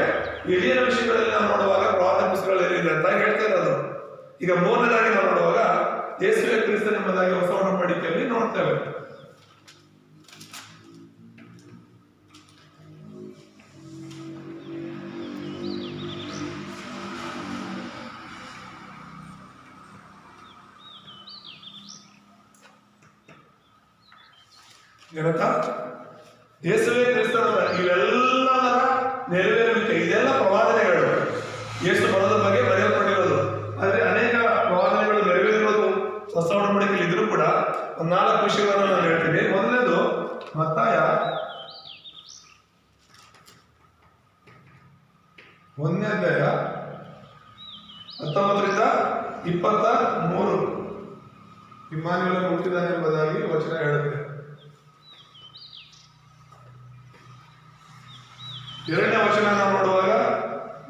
ಎಲಿಯನ ವಿಷಯಗಳಲ್ಲಿ ನಾವು ನೋಡುವಾಗ ಪ್ರವಾದ ಪುಸ್ತಕಗಳು ಏನಿದೆ ಅಂತ ಹೇಳ್ತಾ ಇರೋದು. ಈಗ 3ನೇದಾಗಿ ನಾವು ನೋಡುವಾಗ ಯೇಸುವೆ ಕ್ರಿಸ್ತನ ಎಂಬುದಾಗಿ ಹೊಸ ಒಡಂಬಡಿಕೆಯಲ್ಲಿ ನೋಡ್ತೇವೆ. ಏನಂತ? ಯೇಸುವೇ ಕ್ರಿಸ್ತನ ಇವೆಲ್ಲದರ ನೆರವೇರುವಿಕೆ. ಇದೆಲ್ಲ ಪ್ರವಾದನೆಗಳು, ಯೇಸು ಬರೋದ್ರ ಬಗ್ಗೆ ಬರೆಯಲ್ಪಟ್ಟಿರೋದು. ಆದರೆ ಅನೇಕ ಪ್ರವಾದನೆಗಳು ನೆರವೇರಿರೋದು ಹೊಸ ಒಡಂಬಡಿಕೆಯಲ್ಲಿ ಇದ್ರೂ ಕೂಡ ಒಂದು 4 ವಿಷಯಗಳನ್ನು ನಾನು ಹೇಳ್ತೀನಿ. ಮೊದಲನೇದು ಮತ್ತಾಯ 1ನೇ ಅಧ್ಯಾಯ 19ರಿಂದ 23 ಇಮ್ಮಾನುವೇಲನು ಹುಟ್ಟಿದಾನೆ ಎಂಬುದಾಗಿ ವಚನ ಹೇಳುತ್ತೆ. 2ನೇ ವಚನ ನಾವು ನೋಡುವಾಗ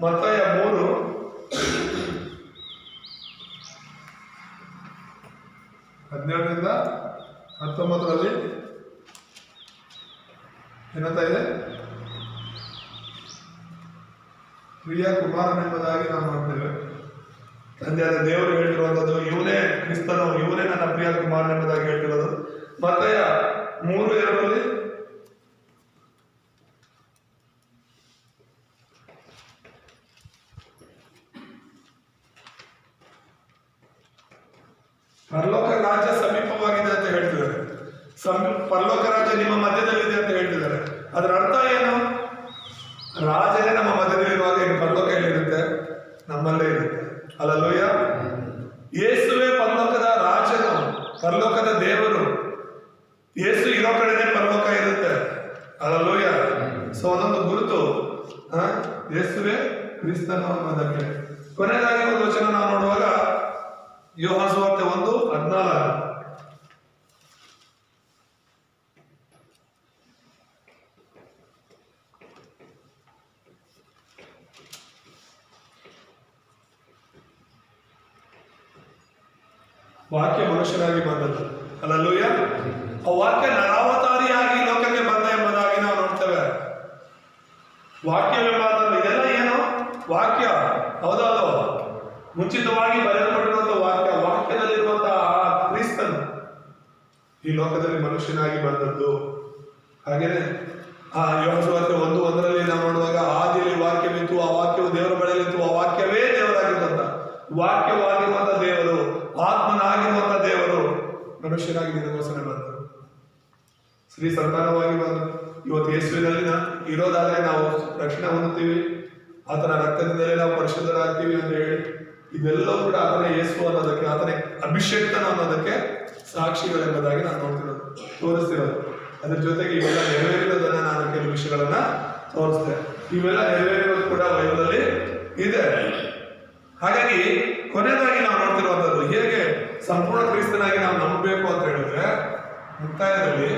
ಮತ್ತಾಯ 3:17ರಿಂದ 19ರಲ್ಲಿ ಏನಂತ ಇದೆ? ಪ್ರಿಯ ಕುಮಾರನೆಂಬುದಾಗಿ ನಾವು ನೋಡ್ತೇವೆ. ತಂದೆಯಾದ ದೇವರು ಹೇಳ್ತಿರುವಂಥದ್ದು, ಇವನೇ ಕ್ರಿಸ್ತನು, ಇವನೇ ನನ್ನ ಪ್ರಿಯ ಕುಮಾರನೆಂಬುದಾಗಿ ಹೇಳ್ತಿರೋದು. ಮತ್ತಾಯ 3:2ರಲ್ಲಿ ಪರಲೋಕ ರಾಜ್ಯ ಸಮೀಪವಾಗಿದೆ ಅಂತ ಹೇಳ್ತಿದ್ದಾರೆ. ಪರಲೋಕ ರಾಜ್ಯ ನಿಮ್ಮ ಮಧ್ಯದಲ್ಲಿದೆ ಅಂತ ಹೇಳ್ತಿದ್ದಾರೆ. ಅದರ ಅರ್ಥ ಏನು? ರಾಜನೇ ನಮ್ಮ ಮಧ್ಯದಲ್ಲಿರುವಾಗ ಈಗ ಪರಲೋಕ ಎಲ್ಲಿರುತ್ತೆ? ನಮ್ಮಲ್ಲೇ ಇರುತ್ತೆ. ಹಲ್ಲೆಲೂಯ. ಯೇಸುವೇ ಪರಲೋಕದ ರಾಜನು, ಪರಲೋಕದ ದೇವರು. ಯೇಸು ಇರೋ ಕಡೆನೇ ಪರಲೋಕ ಇರುತ್ತೆ. ಹಲ್ಲೆಲೂಯ. ಸೊ ಅದೊಂದು ಗುರುತು, ಯೇಸುವೇ ಕ್ರಿಸ್ತನು ಅನ್ನೋದಕ್ಕೆ. ಕೊನೆಯದಾಗಿ ಒಂದು ವಚನ ನಾವು ನೋಡುವಾಗ ಯೋಹಾನ ಸುವಾರ್ತೆ 1:14. ವಾಕ್ಯ ಮನುಷ್ಯನಾಗಿ ಬಂದದ್ದು. ಹಲ್ಲೆಲೂಯ. ಆ ವಾಕ್ಯ ನರಾವತಾರಿಯಾಗಿ ಲೋಕಕ್ಕೆ ಬಂದ ಎಂಬುದಾಗಿ ನಾವು ನೋಡ್ತೇವೆ. ವಾಕ್ಯವೆಂಬುದು ಇದೆಲ್ಲ ಏನು? ವಾಕ್ಯ ಹೌದೌದು, ಮುಂಚಿತವಾಗಿ ಬರೆಯಲ್ಪಟ್ಟಿರುವಂತಹ ವಾಕ್ಯ. ವಾಕ್ಯದಲ್ಲಿರುವಂತಹ ಕ್ರಿಸ್ತನು ಈ ಲೋಕದಲ್ಲಿ ಮನುಷ್ಯನಾಗಿ ಬಂದದ್ದು. ಹಾಗೇನೆ ಯೋಹಾನ ಸುವಾರ್ತೆ 1:1ರಲ್ಲಿ ನಾವು ನೋಡುವಾಗ ಆದಿಯಲ್ಲಿ ವಾಕ್ಯವಿತ್ತು, ಆ ವಾಕ್ಯವು ದೇವರ ಬಳಿಯಲ್ಲಿತ್ತು, ಆ ವಾಕ್ಯವೇ ದೇವರಾಗಿದ್ದಂತ. ವಾಕ್ಯವಾಗಿರುವಂತಹ ದೇವರು, ಆತ್ಮನಾಗಿರುವಂತಹ ದೇವರು ಮನುಷ್ಯನಾಗಿ ನಿನಗೋಸ್ಕರ ಬಂದರು. ಸ್ತ್ರೀ ಸಂತಾನವಾಗಿ ಬಂದರು. ಇವತ್ತು ಯೇಸುವಿನಲ್ಲಿ ಇರೋದಾದ್ರೆ ನಾವು ರಕ್ಷಣೆ ಹೊಂದುತ್ತೀವಿ, ಆತನ ರಕ್ತದಿಂದಲೇ ನಾವು ಪರಿಶುದ್ಧರಾಗ್ತೀವಿ ಅಂತ ಹೇಳಿ, ಇದೆಲ್ಲವೂ ಕೂಡ ಆತನ ಯೇಸು ಅನ್ನೋದಕ್ಕೆ, ಆತನ ಅಭಿಷೇಕ್ತನ ಅನ್ನೋದಕ್ಕೆ ಸಾಕ್ಷಿಗಳೆಂಬುದಾಗಿ ನಾನು ನೋಡ್ತಿರೋದು, ತೋರಿಸ್ತಿರೋದು. ಅದ್ರ ಜೊತೆಗೆ ಇವೆಲ್ಲ ನೆರವೇರಿರೋದನ್ನ ನಾನು ಕೆಲವು ವಿಷಯಗಳನ್ನ ತೋರಿಸ್ತೆ. ಇವೆಲ್ಲ ನೆರವೇರಿರೋದು ಕೂಡ ಬೈಬಲಲ್ಲಿ ಇದೆ. ಹಾಗಾಗಿ ಕೊನೆಯದಾಗಿ ನಾವು ನೋಡ್ತಿರುವಂಥದ್ದು ಹೇಗೆ ಸಂಪೂರ್ಣ ಕ್ರಿಸ್ತನಾಗಿ ನಾವು ನಂಬಬೇಕು ಅಂತ ಹೇಳಿದ್ರೆ, ಮುಕ್ತಾಯದಲ್ಲಿ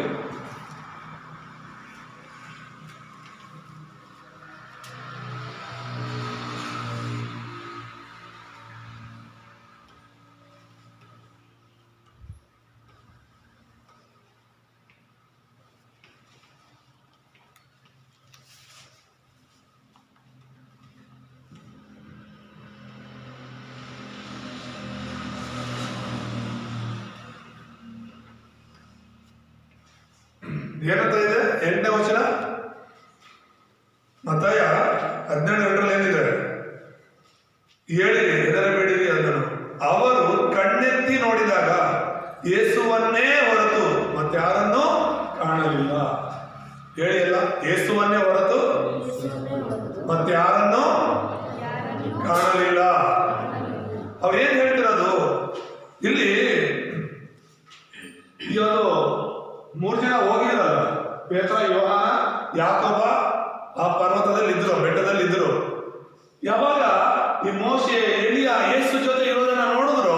ಏನಂತ ಇದೆ? 8ನೇ ವಚನ ಮತ್ತಾಯ 17:2ರಲ್ಲಿ ಏನಿದೆ? ಹೇಳಿರಿ, ಹೆದರಬೇಡಿರಿ ಅಂದನು. ಅವರು ಕಣ್ಣೆತ್ತಿ ನೋಡಿದಾಗ ಯೇಸುವನ್ನೇ ಹೊರತು ಮತ್ತಾರನ್ನೂ ಕಾಣಲಿಲ್ಲ. ಹೇಳಿ ಅಲ್ಲ, ಯೇಸುವನ್ನೇ ಹೊರತು ಮತ್ತಾರನ್ನೂ ಕಾಣಲಿಲ್ಲ. ಅವ್ರೇನ್ ಹೇಳ್ತಿರೋದು ಇಲ್ಲಿ? ಇವತ್ತು 3 ಜನ ಹೋಗಿರಲ್ಲ, ಪೇತ್ರ, ಯೋಹಾನ, ಯಾಕೋಬ ಆ ಪರ್ವತದಲ್ಲಿ ಇದ್ರು, ಬೆಟ್ಟದಲ್ಲಿ ಇದ್ರು. ಯಾವಾಗ ಈ ಮೋಶೆ, ಎಲಿಯ ಯೇಸು ಜೊತೆ ಇರೋದನ್ನ ನೋಡಿದ್ರು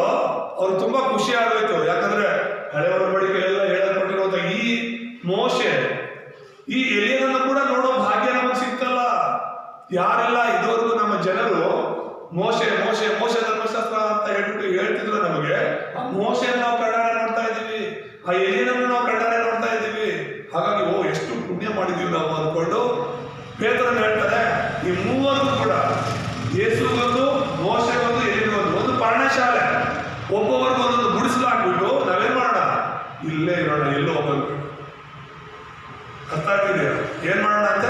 ಅವ್ರು ತುಂಬಾ ಖುಷಿ ಆಗೋಯ್ತು. ಯಾಕಂದ್ರೆ ಹಳೆ ಒಡಂಬಡಿಕೆಯೆಲ್ಲ ಹೇಳಲ್ಪಟ್ಟಿರುವಂತ ಈ ಮೋಶೆ, ಈ ಎಲಿಯನನ್ನು ಕೂಡ ನೋಡೋ ಭಾಗ್ಯ ನಮಗೆ ಸಿಗ್ತಲ್ಲ. ಯಾರೆಲ್ಲ ಇದುವರೆಗೂ ನಮ್ಮ ಜನರು ಮೋಶೆ ಮೋಶೆ ಮೋಶೆ ಧರ್ಮಶಾಸ್ತ್ರ ಅಂತ ಹೇಳ್ತಿದ್ರು ನಮಗೆ, ಆ ಮೋಶೆನ ನಾವು ಕಣ್ಣಾರೆ ನೋಡ್ತಾ ಇದ್ದೀವಿ, ಆ ಎಲಿಯನನ್ನು ನಾವು ಕಣ್ಣಾರೆ ನೋಡ್ತಾ ಇದ್ದೀವಿ. ಹಾಗಾಗಿ ಎಷ್ಟು ಪುಣ್ಯ ಮಾಡಿದೀವಿ ನಾವು ಅಂದ್ಕೊಂಡು ಪೇತ್ರನ ಹೇಳ್ತಾರೆ, ಈ ಮೂವರು ಕೂಡ ಯೇಸುಗೊಂದು, ಮೋಶೆಗೊಂದು, ಎಲಿಗೊಂದು, ಒಂದು ಪರ್ಣಶಾಲೆ, ಒಬ್ಬೊಬ್ಬರಿಗೂ ಒಂದೊಂದು ಗುಡಿಸಲಾಗ್ಬಿಟ್ಟು ನಾವೇನ್ ಮಾಡೋಣ? ಇಲ್ಲೇ ಇರೋಣ, ಎಲ್ಲೋ ಹೋಗೋದು. ಅರ್ಥ ಆಗ್ತಿದೆಯಾ? ಏನ್ ಮಾಡೋಣ ಅಂತ?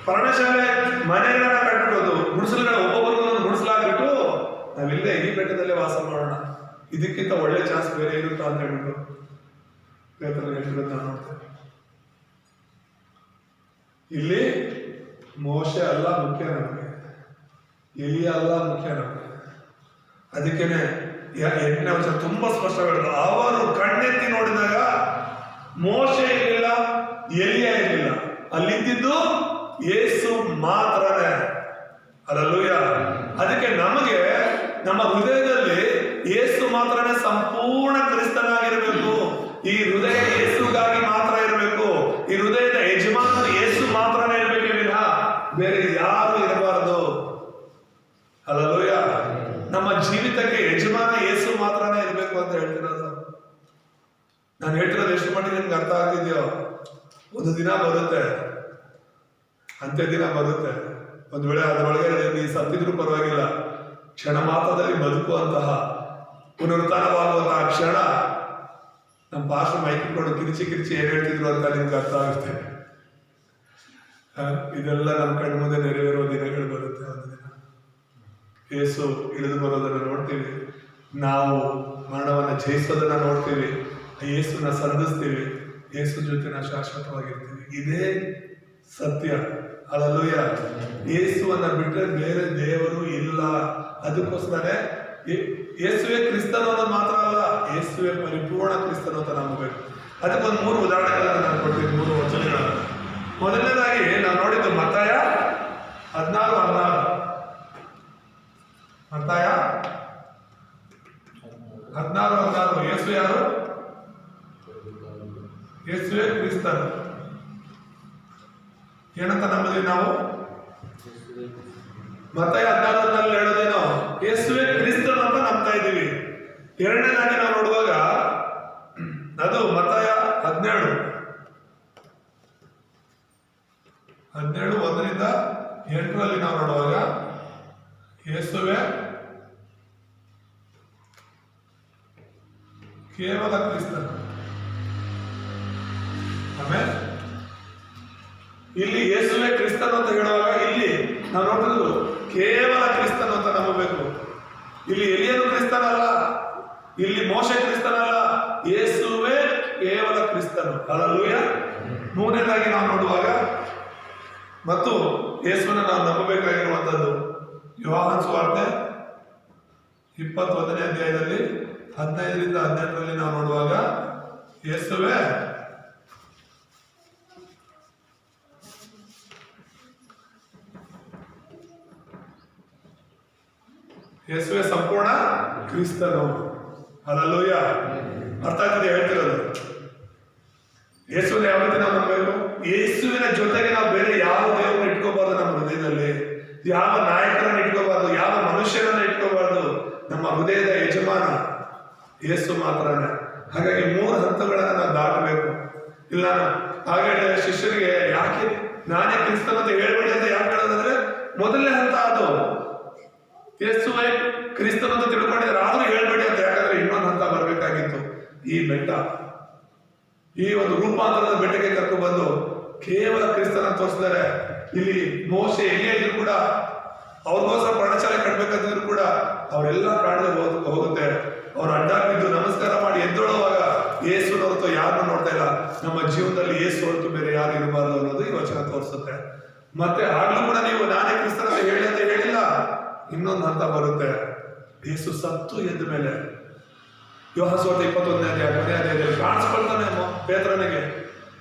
ಪರ್ಣಶಾಲೆ ಮನೆಗಳನ್ನ ಕಟ್ಬಿಡೋದು, ಗುಡಿಸಲುಗಳ ಒಬ್ಬೊಬ್ಬರಿಗೂ ಒಂದೊಂದು ಗುಡಿಸಲಾಗ್ಬಿಟ್ಟು ನಾವಿಲ್ಲೇ ಈ ಬೆಟ್ಟದಲ್ಲೇ ವಾಸ ಮಾಡೋಣ, ಇದಕ್ಕಿಂತ ಒಳ್ಳೆ ಚಾನ್ಸ್ ಬೇರೆ ಇರುತ್ತಾ ಅಂತ ಹೇಳ್ಬಿಟ್ಟು ಪೇತ್ರನಿಗೆ ಹೇಳಿರೋದು ನಾವು ನೋಡ್ತೇವೆ. ಇಲ್ಲಿ ಮೋಶೆ ಅಲ್ಲ ಮುಖ್ಯ ನಮಗೆ, ಎಲಿಯ ಅಲ್ಲ ಮುಖ್ಯ ನಮಗೆ. ಅದಕ್ಕೇನೆ 8ನೇ ವಚನ ತುಂಬಾ ಸ್ಪಷ್ಟವಾಗಿದೆ. ಅವರು ಕಣ್ಣೆತ್ತಿ ನೋಡಿದಾಗ ಮೋಶೆ ಇರಲಿಲ್ಲ, ಎಲಿಯ ಇರಲಿಲ್ಲ, ಅಲ್ಲಿದ್ದಿದ್ದು ಯೇಸು ಮಾತ್ರನೇ. ಹಲ್ಲೆಲೂಯಾ. ಅದಕ್ಕೆ ನಮಗೆ ನಮ್ಮ ಹೃದಯದಲ್ಲಿ ಯೇಸು ಮಾತ್ರನೇ ಸಂಪೂರ್ಣ ಕ್ರಿಸ್ತನಾಗಿರಬೇಕು. ಈ ಹೃದಯ ಯೇಸುಗಾಗಿ ಮಾತ್ರ ಇರಬೇಕು. ಈ ಹೃದಯದ ಯಜಮಾನ ಯೇಸು ಮಾತ್ರನೇ ಇರಬೇಕೇ ವಿನಃ ಬೇರೆ ಯಾರು ಇರಬಾರದು. ಹಲ್ಲೆಲೂಯಾ. ನಮ್ಮ ಜೀವಿತಕ್ಕೆ ಯಜಮಾನ ಯೇಸು ಮಾತ್ರನೇ ಇರಬೇಕು ಅಂತ ಹೇಳ್ತಿರೋದು. ನಾನು ಹೇಳ್ತಿರೋದು ಎಷ್ಟು ಮಟ್ಟಿಗೆ ನಿಮ್ಗೆ ಅರ್ಥ ಆಗ್ತಿದ್ಯೋ? ಒಂದು ದಿನ ಬರುತ್ತೆ, ಅಂತ್ಯ ದಿನ ಬರುತ್ತೆ. ಒಂದು ವೇಳೆ ಅದರೊಳಗೆ ನೀವು ಸತ್ತಿದ್ರೂ ಪರವಾಗಿಲ್ಲ, ಕ್ಷಣ ಮಾತ್ರದಲ್ಲಿ ಬದುಕುವಂತಹ ಪುನರುತ್ಥಾನವಾಗುವಂತಹ ಕ್ಷಣ ನಮ್ಮ ಪಾರ್ಶ್ವ ಮೈಕಿಕೊಂಡು ಕಿರಿಚಿ ಏನ್ ಹೇಳ್ತಿದ್ರು ಅಂತ ನಿಮ್ಗೆ ಅರ್ಥ ಆಗುತ್ತೆ. ಇದೆಲ್ಲ ನಮ್ಮ ಕಣ್ಣು ಮುಂದೆ ನೆರವೇರುವ ದಿನಗಳು ಬರುತ್ತೆ. ಒಂದು ದಿನ ಯೇಸು ಇಳಿದು ಬರೋದನ್ನ ನೋಡ್ತೀವಿ, ನಾವು ಮರಣವನ್ನ ಜಯಿಸೋದನ್ನ ನೋಡ್ತೀವಿ, ಯೇಸುನ ಸಂಧಿಸ್ತೀವಿ, ಯೇಸು ಜೊತೆ ನಾವು ಶಾಶ್ವತವಾಗಿರ್ತೀವಿ. ಇದೇ ಸತ್ಯ. ಹಲ್ಲೆಲೂಯಾ. ಯೇಸುವನ್ನ ಬಿಟ್ಟರೆ ಬೇರೆ ದೇವರು ಇಲ್ಲ. ಅದಕ್ಕೋಸ್ಕರ ಯೇಸುವೆ ಕ್ರಿಸ್ತನು ಅನ್ನೋದು ಮಾತ್ರ ಅಲ್ಲ, ಯೇಸುವೆ ಪರಿಪೂರ್ಣ ಕ್ರಿಸ್ತನು ಅಂತ ನಂಬಬೇಕು. ಅದಕ್ಕೊಂದು 3 ಉದಾಹರಣೆಗಳನ್ನ ನಾನು ಕೊಡ್ತೀನಿ, 3 ವಚನಗಳನ್ನು. ಮೊದಲನೇದಾಗಿ ನಾವು ನೋಡಿದ್ದು ಮತ್ತಾಯ 16:16. ಮತ್ತಾಯ 16:16. ಯೇಸು ಯಾರು? ಯೇಸುವೆ ಕ್ರಿಸ್ತನು. ಏನಂತ ನಂಬಿದ್ವಿ ನಾವು? ಮತ್ತಾಯ 16 ಹೇಳೋದೇನೋ ಯೇಸುವೆ ಕ್ರಿಸ್ತನು ಅಂತ ನಂಬ್ತಾ ಇದ್ದೀವಿ. ಎರಡನೇದಾಗಿ ನಾವು ನೋಡುವಾಗ ಅದು ಮತ್ತಾಯ 17 1ರಿಂದ 8 ನಾವು ನೋಡುವಾಗ ಯೇಸುವೆ ಕೇವಲ ಕ್ರಿಸ್ತನು. ಆಮೇಲೆ ಇಲ್ಲಿ ಯೇಸುವೆ ಕ್ರಿಸ್ತನು ಅಂತ ಹೇಳುವಾಗ ಇಲ್ಲಿ ನಾವು ನೋಡಿದ್ರು ಕೇವಲ ಕ್ರಿಸ್ತನು ಅಂತ ನಂಬಬೇಕು. ಇಲ್ಲಿ ಎಲಿಯನು ಕ್ರಿಸ್ತನಲ್ಲ, ಇಲ್ಲಿ ಮೋಶೆ ಕ್ರಿಸ್ತನಲ್ಲ, ಯೇಸುವೆ ಕೇವಲ ಕ್ರಿಸ್ತನು. ಹಲ್ಲೆಲೂಯಾ. ಮೂರನೇದಾಗಿ ನಾವು ನೋಡುವಾಗ ಮತ್ತು ಯೇಸುವನ್ನು ನಾವು ನಂಬಬೇಕಾಗಿರುವಂಥದ್ದು ಯೋಹಾನ ಸುವಾರ್ತೆ 21ನೇ ಅಧ್ಯಾಯದಲ್ಲಿ 15ರಿಂದ 18 ನಾವು ನೋಡುವಾಗ ಯೇಸುವೆ ಸಂಪೂರ್ಣ ಕ್ರಿಸ್ತನು. ಹಲ್ಲೆಲೂಯಾ. ಅರ್ಥ ಆಗ್ತದೆ ಹೇಳ್ತಿರೋದು? ಯೇಸುವಿನ ಯಾವ ರೀತಿ ನಾವು ನಂಬಬೇಕು? ಯೇಸುವಿನ ಜೊತೆಗೆ ನಾವು ಬೇರೆ ಯಾವ ದೇವರನ್ನ ಇಟ್ಕೋಬಾರ್ದು. ನಮ್ಮ ಹೃದಯದಲ್ಲಿ ಯಾವ ನಾಯಕರನ್ನ ಇಟ್ಕೋಬಾರ್ದು, ಯಾವ ಮನುಷ್ಯರನ್ನ ಇಟ್ಕೋಬಾರ್ದು. ನಮ್ಮ ಹೃದಯದ ಯಜಮಾನ ಯೇಸು ಮಾತ್ರನೇ. ಹಾಗಾಗಿ 3 ಹಂತಗಳನ್ನ ನಾವು ದಾಟಬೇಕು. ಇಲ್ಲ ಹಾಗೆ ಶಿಷ್ಯರಿಗೆ ಯಾಕೆ ನಾನೇ ಕ್ರಿಸ್ತನ ಅಂತ ಹೇಳ್ಬೇಡಿ ಅಂತ ಯಾಕೆ ಹೇಳೋದಂದ್ರೆ, ಮೊದಲನೇ ಹಂತ ಅದು ಯೇಸುವೇ ಕ್ರಿಸ್ತನ ಅಂತ ತಿಳ್ಕೊಂಡಿದ್ರೆ ಆದ್ರೂ ಹೇಳ್ಬೇಡಿ ಅಂತ. ಯಾಕಂದ್ರೆ ಇನ್ನೊಂದು ಹಂತ ಬರಬೇಕಾಗಿತ್ತು. ಈ ಬೆಟ್ಟ, ಈ ಒಂದು ರೂಪಾಂತರದ ಬೆಟ್ಟಕ್ಕೆ ಕರ್ಕೊಂಡು ಬಂದು ಕೇವಲ ಕ್ರಿಸ್ತನ ತೋರಿಸಿದರೆ, ಇಲ್ಲಿ ಮೋಶೆ ಎಲಿಯ ಇದ್ರು ಕೂಡ ಅವ್ರಿಗೋಸ್ಕರ ಪರ್ಣಶಾಲೆ ಕಟ್ಬೇಕಂತಿದ್ರು ಕೂಡ ಅವರೆಲ್ಲ ಕಾಣದೆ ಹೋಗುತ್ತೆ. ಅವ್ರು ಅಡ್ಡ ಬಿದ್ದು ನಮಸ್ಕಾರ ಮಾಡಿ ಎದ್ದೊಳುವಾಗ ಯೇಸು ಹೊರತು ಯಾರನ್ನು ನೋಡ್ತಾ ಇಲ್ಲ. ನಮ್ಮ ಜೀವನದಲ್ಲಿ ಯೇಸು ಹೊರತು ಬೇರೆ ಯಾರು ಇರಬಾರ್ದು ಅನ್ನೋದು ಈ ವಚನ ತೋರಿಸುತ್ತೆ. ಮತ್ತೆ ಆಗ್ಲೂ ಕೂಡ ನೀವು ನಾನೇ ಕ್ರಿಸ್ತನ ಹೇಳಿ ಅಂತ ಹೇಳಿಲ್ಲ. ಇನ್ನೊಂದು ಹಂತ ಬರುತ್ತೆ. ಯೇಸು ಸತ್ತು ಎದ್ದ ಮೇಲೆ ಯೋಹಾನ ಸುವಾರ್ತೆ 21ನೇ ಅಧ್ಯಾಯದಲ್ಲಿ ಕಾಣಿಸ್ಕೊಳ್ತಾನೆ ಪೇತ್ರನಿಗೆ.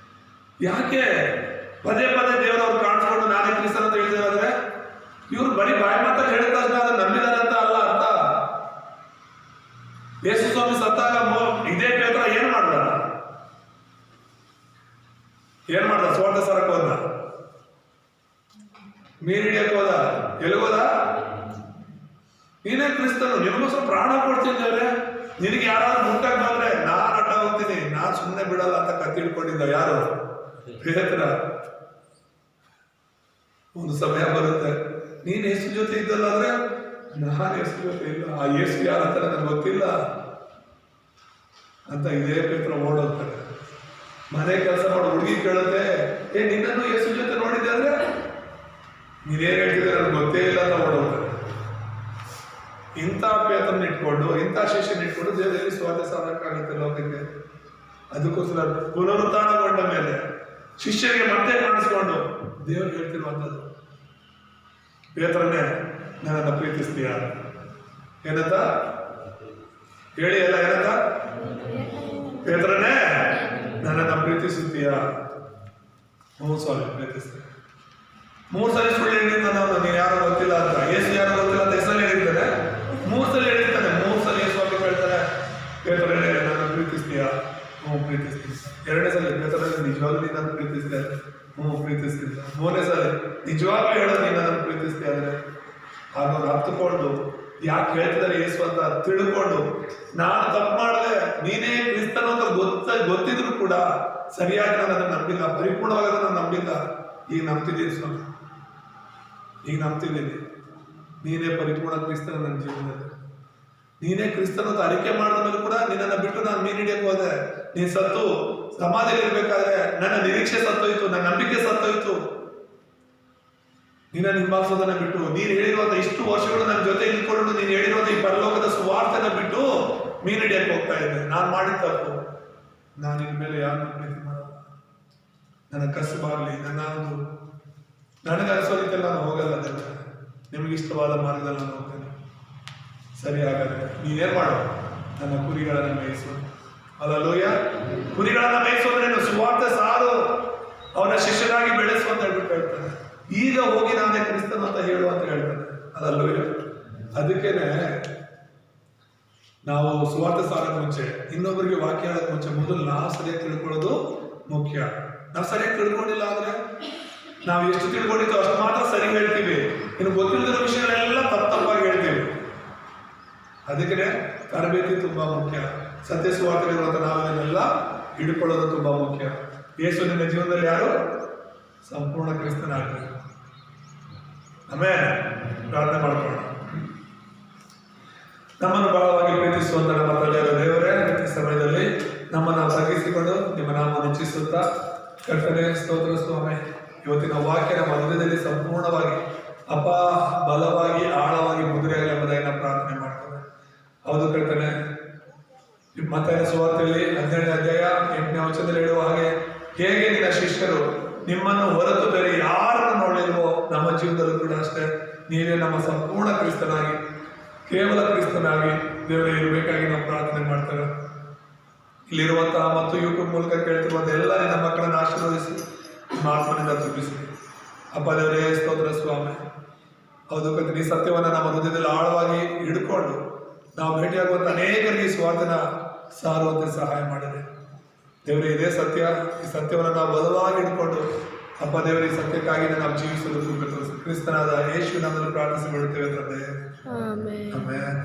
ಯಾಕೆ ಪದೇ ದೇವರವ್ರು ಕಾಣಿಸ್ಕೊಂಡು ನಾನೇ ಕ್ರಿಸ್ತನ ಅಂತ ಹೇಳ್ತಾರೆ? ಇವ್ರು ಬರೀ ಬಾಯಿ ಮಾತಲ್ಲಿ ಹೇಳಿದ ತಕ್ಷಣ ಅದನ್ನ ನಂಬಿದಾರೆ ಅಂತ ಅಲ್ಲ ಅರ್ಥ. ಯೇಸು ಸ್ವಾಮಿ ಸತ್ತಾಗ ಇದೇ ಪೇತ್ರ ಏನ್ ಮಾಡ್ದ? ಸ್ವಾರ್ಥ ಸರಕ್ಕೆ ಹೋದ, ಮೀನ್ ಹಿಡಿಯಕ್ಕೆ ಹೋದ, ಎಲ್ಲಿಗೋದ? ನೀನೇ ಕ್ರಿಸ್ತನು, ನಿಮಗೋಸ್ಕರ ಪ್ರಾಣ ಕೊಡ್ತಿದ್ದೇವ್ರೆ, ನಿನಗೆ ಯಾರಾದ್ರೂ ಮುಟ್ಟಾಗಿ ಬಂದ್ರೆ ನಾನ್ ಅಡ್ಡ ಹೋಗ್ತೀನಿ, ನಾನ್ ಸುಮ್ಮನೆ ಬಿಡಲ್ಲ ಅಂತ ಕತ್ತಿ ಹಿಡ್ಕೊಂಡಿದ್ದ ಯಾರು? ಪೇತ್ರ. ಒಂದು ಸಮಯ ಬರುತ್ತೆ, ನೀನ್ ಯೇಸು ಜೊತೆ ಇದ್ದಲ್ಲ ಅಂದ್ರೆ ನಾನು ಯೇಸು ಜೊತೆ ಇಲ್ಲ, ಆ ಯೇಸು ಯಾರಂತ ನನಗೆ ಗೊತ್ತಿಲ್ಲ ಅಂತ ಇದೇ ಪೇತ್ರ ಓಡೋಗ್ತಾರೆ. ಮನೆ ಕೆಲಸ ಮಾಡೋ ಹುಡುಗಿ ಕೇಳುತ್ತೆ, ನಿನ್ನನ್ನು ಯೇಸು ಜೊತೆ ನೋಡಿದ್ದೆ ಅಂದ್ರೆ ನೀನೇನ್ ಹೇಳ್ತಿದ್ರೆ ನನಗೆ ಗೊತ್ತೇ ಇಲ್ಲ ಅಂತ ಓಡೋಗ್ತಾರೆ. ಇಂಥ ಪೇತ್ರನ ಇಟ್ಕೊಂಡು, ಇಂಥ ಶಿಷ್ಯನ ಇಟ್ಕೊಂಡು ದೇವರಲ್ಲಿ ಸ್ವಾರ್ಥ ಸಾಧಕ್ಕಾಗುತ್ತೆ ಲೋಕಕ್ಕೆ. ಅದಕ್ಕೋಸ್ಕರ ಪುನರುತ್ಥಾನಗೊಂಡ ಮೇಲೆ ಶಿಷ್ಯರಿಗೆ ಮತ್ತೆ ಕಾಣಿಸ್ಕೊಂಡು ದೇವರು ಹೇಳ್ತಿರುವಂಥದ್ದು, ಪೇತ್ರನೇ ನನ್ನನ್ನು ಪ್ರೀತಿಸ್ತೀಯ? ಏನಂತ ಹೇಳಿ ಅಲ್ಲ, ಏನಂತ? ಪೇತ್ರನೇ ನನ್ನನ್ನು ಪ್ರೀತಿಸುತ್ತೀಯ? 3 ಸಲ ಪ್ರೀತಿಸ್ತೀನಿ. 3 ಸಲ ಸುಳ್ಳು ಹೇಳಿರ್ತಾನೆ ಅವನು, ನೀನು ಯಾರು ಗೊತ್ತಿಲ್ಲ ಅಂತ. ಯೇಸು ಯಾರು ಗೊತ್ತಿಲ್ಲ ಅಂತ ಹೆಸರು ಹೇಳಿರ್ತಾನೆ, 3 ಸಲ ಹೇಳಿರ್ತಾನೆ. 3 ಸಲ ಯೇಸು ಅಂತ ಹೇಳ್ತಾನೆ, ಪೇತ್ರನೇ ನನ್ನ ಪ್ರೀತಿಸ್ತೀಯ? ಪ್ರೀತಿಸ್ತೀನಿ. 2ನೇ ಸಲ ಪೇತ್ರನೇ ನಿಜವಾಗ್ಲೂ ನೀನು ನನ್ನ ಪ್ರೀತಿಸ್ತೀಯ? ಪ್ರೀತಿಸ್ತೀನಿ. 3ನೇ ಸಲ ನಿಜವಾಗ್ಲೂ ಹೇಳೋದು ನೀನು ನನ್ನ ಪ್ರೀತಿಸ್ತೀಯ ಅಂದ್ರೆ ಆಗ ಅರ್ಥಕೊಂಡು ಯಾಕೆ ಹೇಳ್ತಿದ್ದಾರೆ ಯೇಸು ಅಂತ ತಿಳ್ಕೊಂಡು, ನಾನು ತಪ್ಪು ಮಾಡಿದೆ, ನೀನೇ ಕ್ರಿಸ್ತನು ಅಂತ ಗೊತ್ತಿದ್ರು ಕೂಡ ಸರಿಯಾಗಿ ನಾನು ಅದನ್ನು ನಂಬಿಲ್ಲ, ಪರಿಪೂರ್ಣವಾಗಿ ಅದನ್ನು ನಂಬಿಲ್ಲ. ಈಗ ನಂಬ್ತಿದ್ದೀನಿ ಸ್ವಾಮಿ, ಈಗ ನಂಬ್ತಿದ್ದೀನಿ, ನೀನೇ ಪರಿಪೂರ್ಣ ಕ್ರಿಸ್ತನ ನನ್ನ ಜೀವನದಲ್ಲಿ. ನೀನೇ ಕ್ರಿಸ್ತನ ಅಂತ ಅರಿಕೆ ಮಾಡಿದ ಮೇಲೆ ಕೂಡ ನಿನ್ನನ್ನು ಬಿಟ್ಟು ನಾನು ಮೀನು ಹಿಡಿಯಕ್ಕೆ ಹೋದೆ. ನೀನು ಸತ್ತು ಸಮಾಧಿಯಲ್ಲಿ ಇರ್ಬೇಕಾದ್ರೆ ನನ್ನ ನಿರೀಕ್ಷೆ ಸತ್ತೋಯ್ತು, ನನ್ನ ನಂಬಿಕೆ ಸತ್ತೋಯ್ತು. ನಿನ್ನ ಹಿಂಬಾಲಿಸೋದನ್ನ ಬಿಟ್ಟು, ನೀನು ಹೇಳಿರುವಂತ ಇಷ್ಟು ವರ್ಷಗಳು ನನ್ನ ಜೊತೆ ಇಟ್ಕೊಂಡು ನೀನು ಹೇಳಿರುವಂತ ಈ ಪರಲೋಕದ ಸುವಾರ್ತೆನ ಬಿಟ್ಟು ಮೀನು ಹಿಡಿಯಕ್ಕೆ ಹೋಗ್ತಾ ಇದ್ದೆ. ನಾನು ಮಾಡಿದ ತಪ್ಪು. ನಾನು ಇನ್ಮೇಲೆ ಯಾರನ್ನ ಪ್ರೀತಿ ಮಾಡಲ್ಲ. ನನ್ನ ಕಸುಬಾಗ್ಲಿ, ನನ್ನ ಒಂದು ನನಗೆ ಅನಿಸೋದಕ್ಕೆಲ್ಲ ನಾನು ಹೋಗಲ್ಲ. ನಿಮ್ಗೆ ಇಷ್ಟವಾದ ಮಾರ್ಗದಲ್ಲಿ ನಾನು ಹೋಗ್ತೇನೆ. ಸರಿ, ಹಾಗಾದ್ರೆ ನೀನೇನ್ ಮಾಡು? ನನ್ನ ಕುರಿಗಳನ್ನ ಮೇಯಿಸು. ಅಲ್ಲೂಯ, ಕುರಿಗಳನ್ನ ಮೇಯಿಸೋದ್ರೇನು? ಸುವಾರ್ತೆ ಸಾರು, ಅವನ ಶಿಷ್ಯನಾಗಿ ಬೆಳೆಸು ಅಂತ ಹೇಳ್ಬಿಟ್ಟು ಹೇಳ್ತಾನೆ. ಈಗ ಹೋಗಿ ನಾನೇ ಕ್ರಿಸ್ತನ ಅಂತ ಹೇಳು ಅಂತ ಹೇಳ್ತಾನೆ. ಅದಲ್ಲೂಯ. ಅದಕ್ಕೇನೆ ನಾವು ಸುವಾರ್ತೆ ಸಾರಕ್ಕೆ ಮುಂಚೆ, ಇನ್ನೊಬ್ಬರಿಗೆ ವಾಕ್ಯ ಹೇಳಕ್ ಮುಂಚೆ ಮೊದಲು ನಾವು ಸರಿಯಾಗಿ ತಿಳ್ಕೊಳ್ಳೋದು ಮುಖ್ಯ. ನಾವು ಸರಿಯಾಗಿ ತಿಳ್ಕೊಂಡಿಲ್ಲ ಅಂದ್ರೆ ನಾವು ಎಷ್ಟು ತಿಳ್ಕೊಂಡಿದ್ದೋ ಅಷ್ಟು ಮಾತ್ರ ಸರಿ ಹೇಳ್ತೀವಿ. ಇನ್ನು ಗೊತ್ತಿಲ್ಲದಿರೋ ವಿಷಯಗಳೆಲ್ಲ ತಪ್ಪಾಗಿ ಹೇಳ್ತೀವಿ. ಅದಕ್ಕೆ ತರಬೇತಿ ತುಂಬಾ ಮುಖ್ಯ. ಸತ್ಯ ಸುವಾರ್ತೆಗಳಿರುವಂತ ನಾವು ಇದನ್ನೆಲ್ಲ ಹಿಡ್ಕೊಳ್ಳೋದು ತುಂಬಾ ಮುಖ್ಯ. ಯೇಸು ನಿನ್ನ ಜೀವನದಲ್ಲಿ ಯಾರು? ಸಂಪೂರ್ಣ ಕ್ರಿಸ್ತನಾಗಬೇಕು. ಆಮೇಲೆ ಪ್ರಾರ್ಥನೆ ಮಾಡ್ಕೊಳ್ಳೋಣ. ನಮ್ಮನ್ನು ಬಹಳವಾಗಿ ಪ್ರೀತಿಸುವಂತ ನಮ್ಮ ತಂದೆಯಾದ ದೇವರೇ, ಈ ಸಮಯದಲ್ಲಿ ನಮ್ಮನ್ನು ತಗ್ಗಿಸಿಕೊಂಡು ನಿಮ್ಮ ನಾಮವನ್ನು ಹೆಚ್ಚಿಸುತ್ತಾ ಕರ್ತನೇ ಸ್ತೋತ್ರ ಸ್ವಾಮಿ. ಇವತ್ತಿನ ವಾಕ್ಯ ನಮ್ಮ ಹೃದಯದಲ್ಲಿ ಸಂಪೂರ್ಣವಾಗಿ ಅಪ ಬಲವಾಗಿ ಆಳವಾಗಿ ಮುದ್ರೆಯಾಗಲಿ ಎಂಬುದಾಗಿ ನಾವು ಪ್ರಾರ್ಥನೆ ಮಾಡ್ತೇವೆ. ಹೌದು ಕರ್ತನೆ, ಮತ್ತಾಯನ ಸುವಾರ್ತೆಯಲ್ಲಿ 12ನೇ ಅಧ್ಯಾಯ 8ನೇ ವಚನದಲ್ಲಿ ಹೇಳುವ ಹಾಗೆ, ಹೇಗೆ ನಿನ್ನ ಶಿಷ್ಯರು ನಿಮ್ಮನ್ನು ಹೊರತು ಬೇರೆ ಯಾರನ್ನು ನೋಡಿಲ್ವೋ, ನಮ್ಮ ಜೀವನದಲ್ಲೂ ಕೂಡ ಅಷ್ಟೇ ನೀವೇ ನಮ್ಮ ಸಂಪೂರ್ಣ ಕ್ರಿಸ್ತನಾಗಿ, ಕೇವಲ ಕ್ರಿಸ್ತನಾಗಿ ದೇವರೇ ಇರಬೇಕಾಗಿ ನಾವು ಪ್ರಾರ್ಥನೆ ಮಾಡ್ತೇವೆ. ಇಲ್ಲಿರುವಂತಹ ಮತ್ತು ಯೂಟ್ಯೂಬ್ ಮೂಲಕ ಕೇಳ್ತಿರುವಂತ ಎಲ್ಲ ನಿನ್ನ ಮಕ್ಕಳನ್ನು ಆಶೀರ್ವದಿಸಿ ನಿಮ್ಮ ಆತ್ಮನಿಂದ ತುಂಬಿಸಿ. ಅಪ್ಪ ದೇವರೇ ಸ್ತೋತ್ರ ಸ್ವಾಮಿ. ಹೌದು ಕರ್ತನೆ, ಈ ಸತ್ಯವನ್ನು ನಮ್ಮ ಹೃದಯದಲ್ಲಿ ಆಳವಾಗಿ ಹಿಡ್ಕೊಂಡು ನಾವು ಭೇಟಿಯಾಗುವಂತ ಅನೇಕರಿಗೆ ಈ ಸ್ವಾರ್ಥನ ಸಾರುವಂತೆ ಸಹಾಯ ಮಾಡಿದೆ ದೇವರೇ. ಇದೇ ಸತ್ಯ, ಈ ಸತ್ಯವನ್ನು ನಾವು ಬಲವಾಗಿ ಹಿಡ್ಕೊಂಡು ಅಪ್ಪ ದೇವರೇ ಈ ಸತ್ಯಕ್ಕಾಗಿ ನಾವು ಜೀವಿಸಲು ಕ್ರಿಸ್ತನಾದ ಯೇಸುವಿನ ನಾಮದಲ್ಲಿ ಪ್ರಾರ್ಥಿಸಿ ಬಿಡುತ್ತೇವೆ ತಂದೆ. ಆಮೆನ್.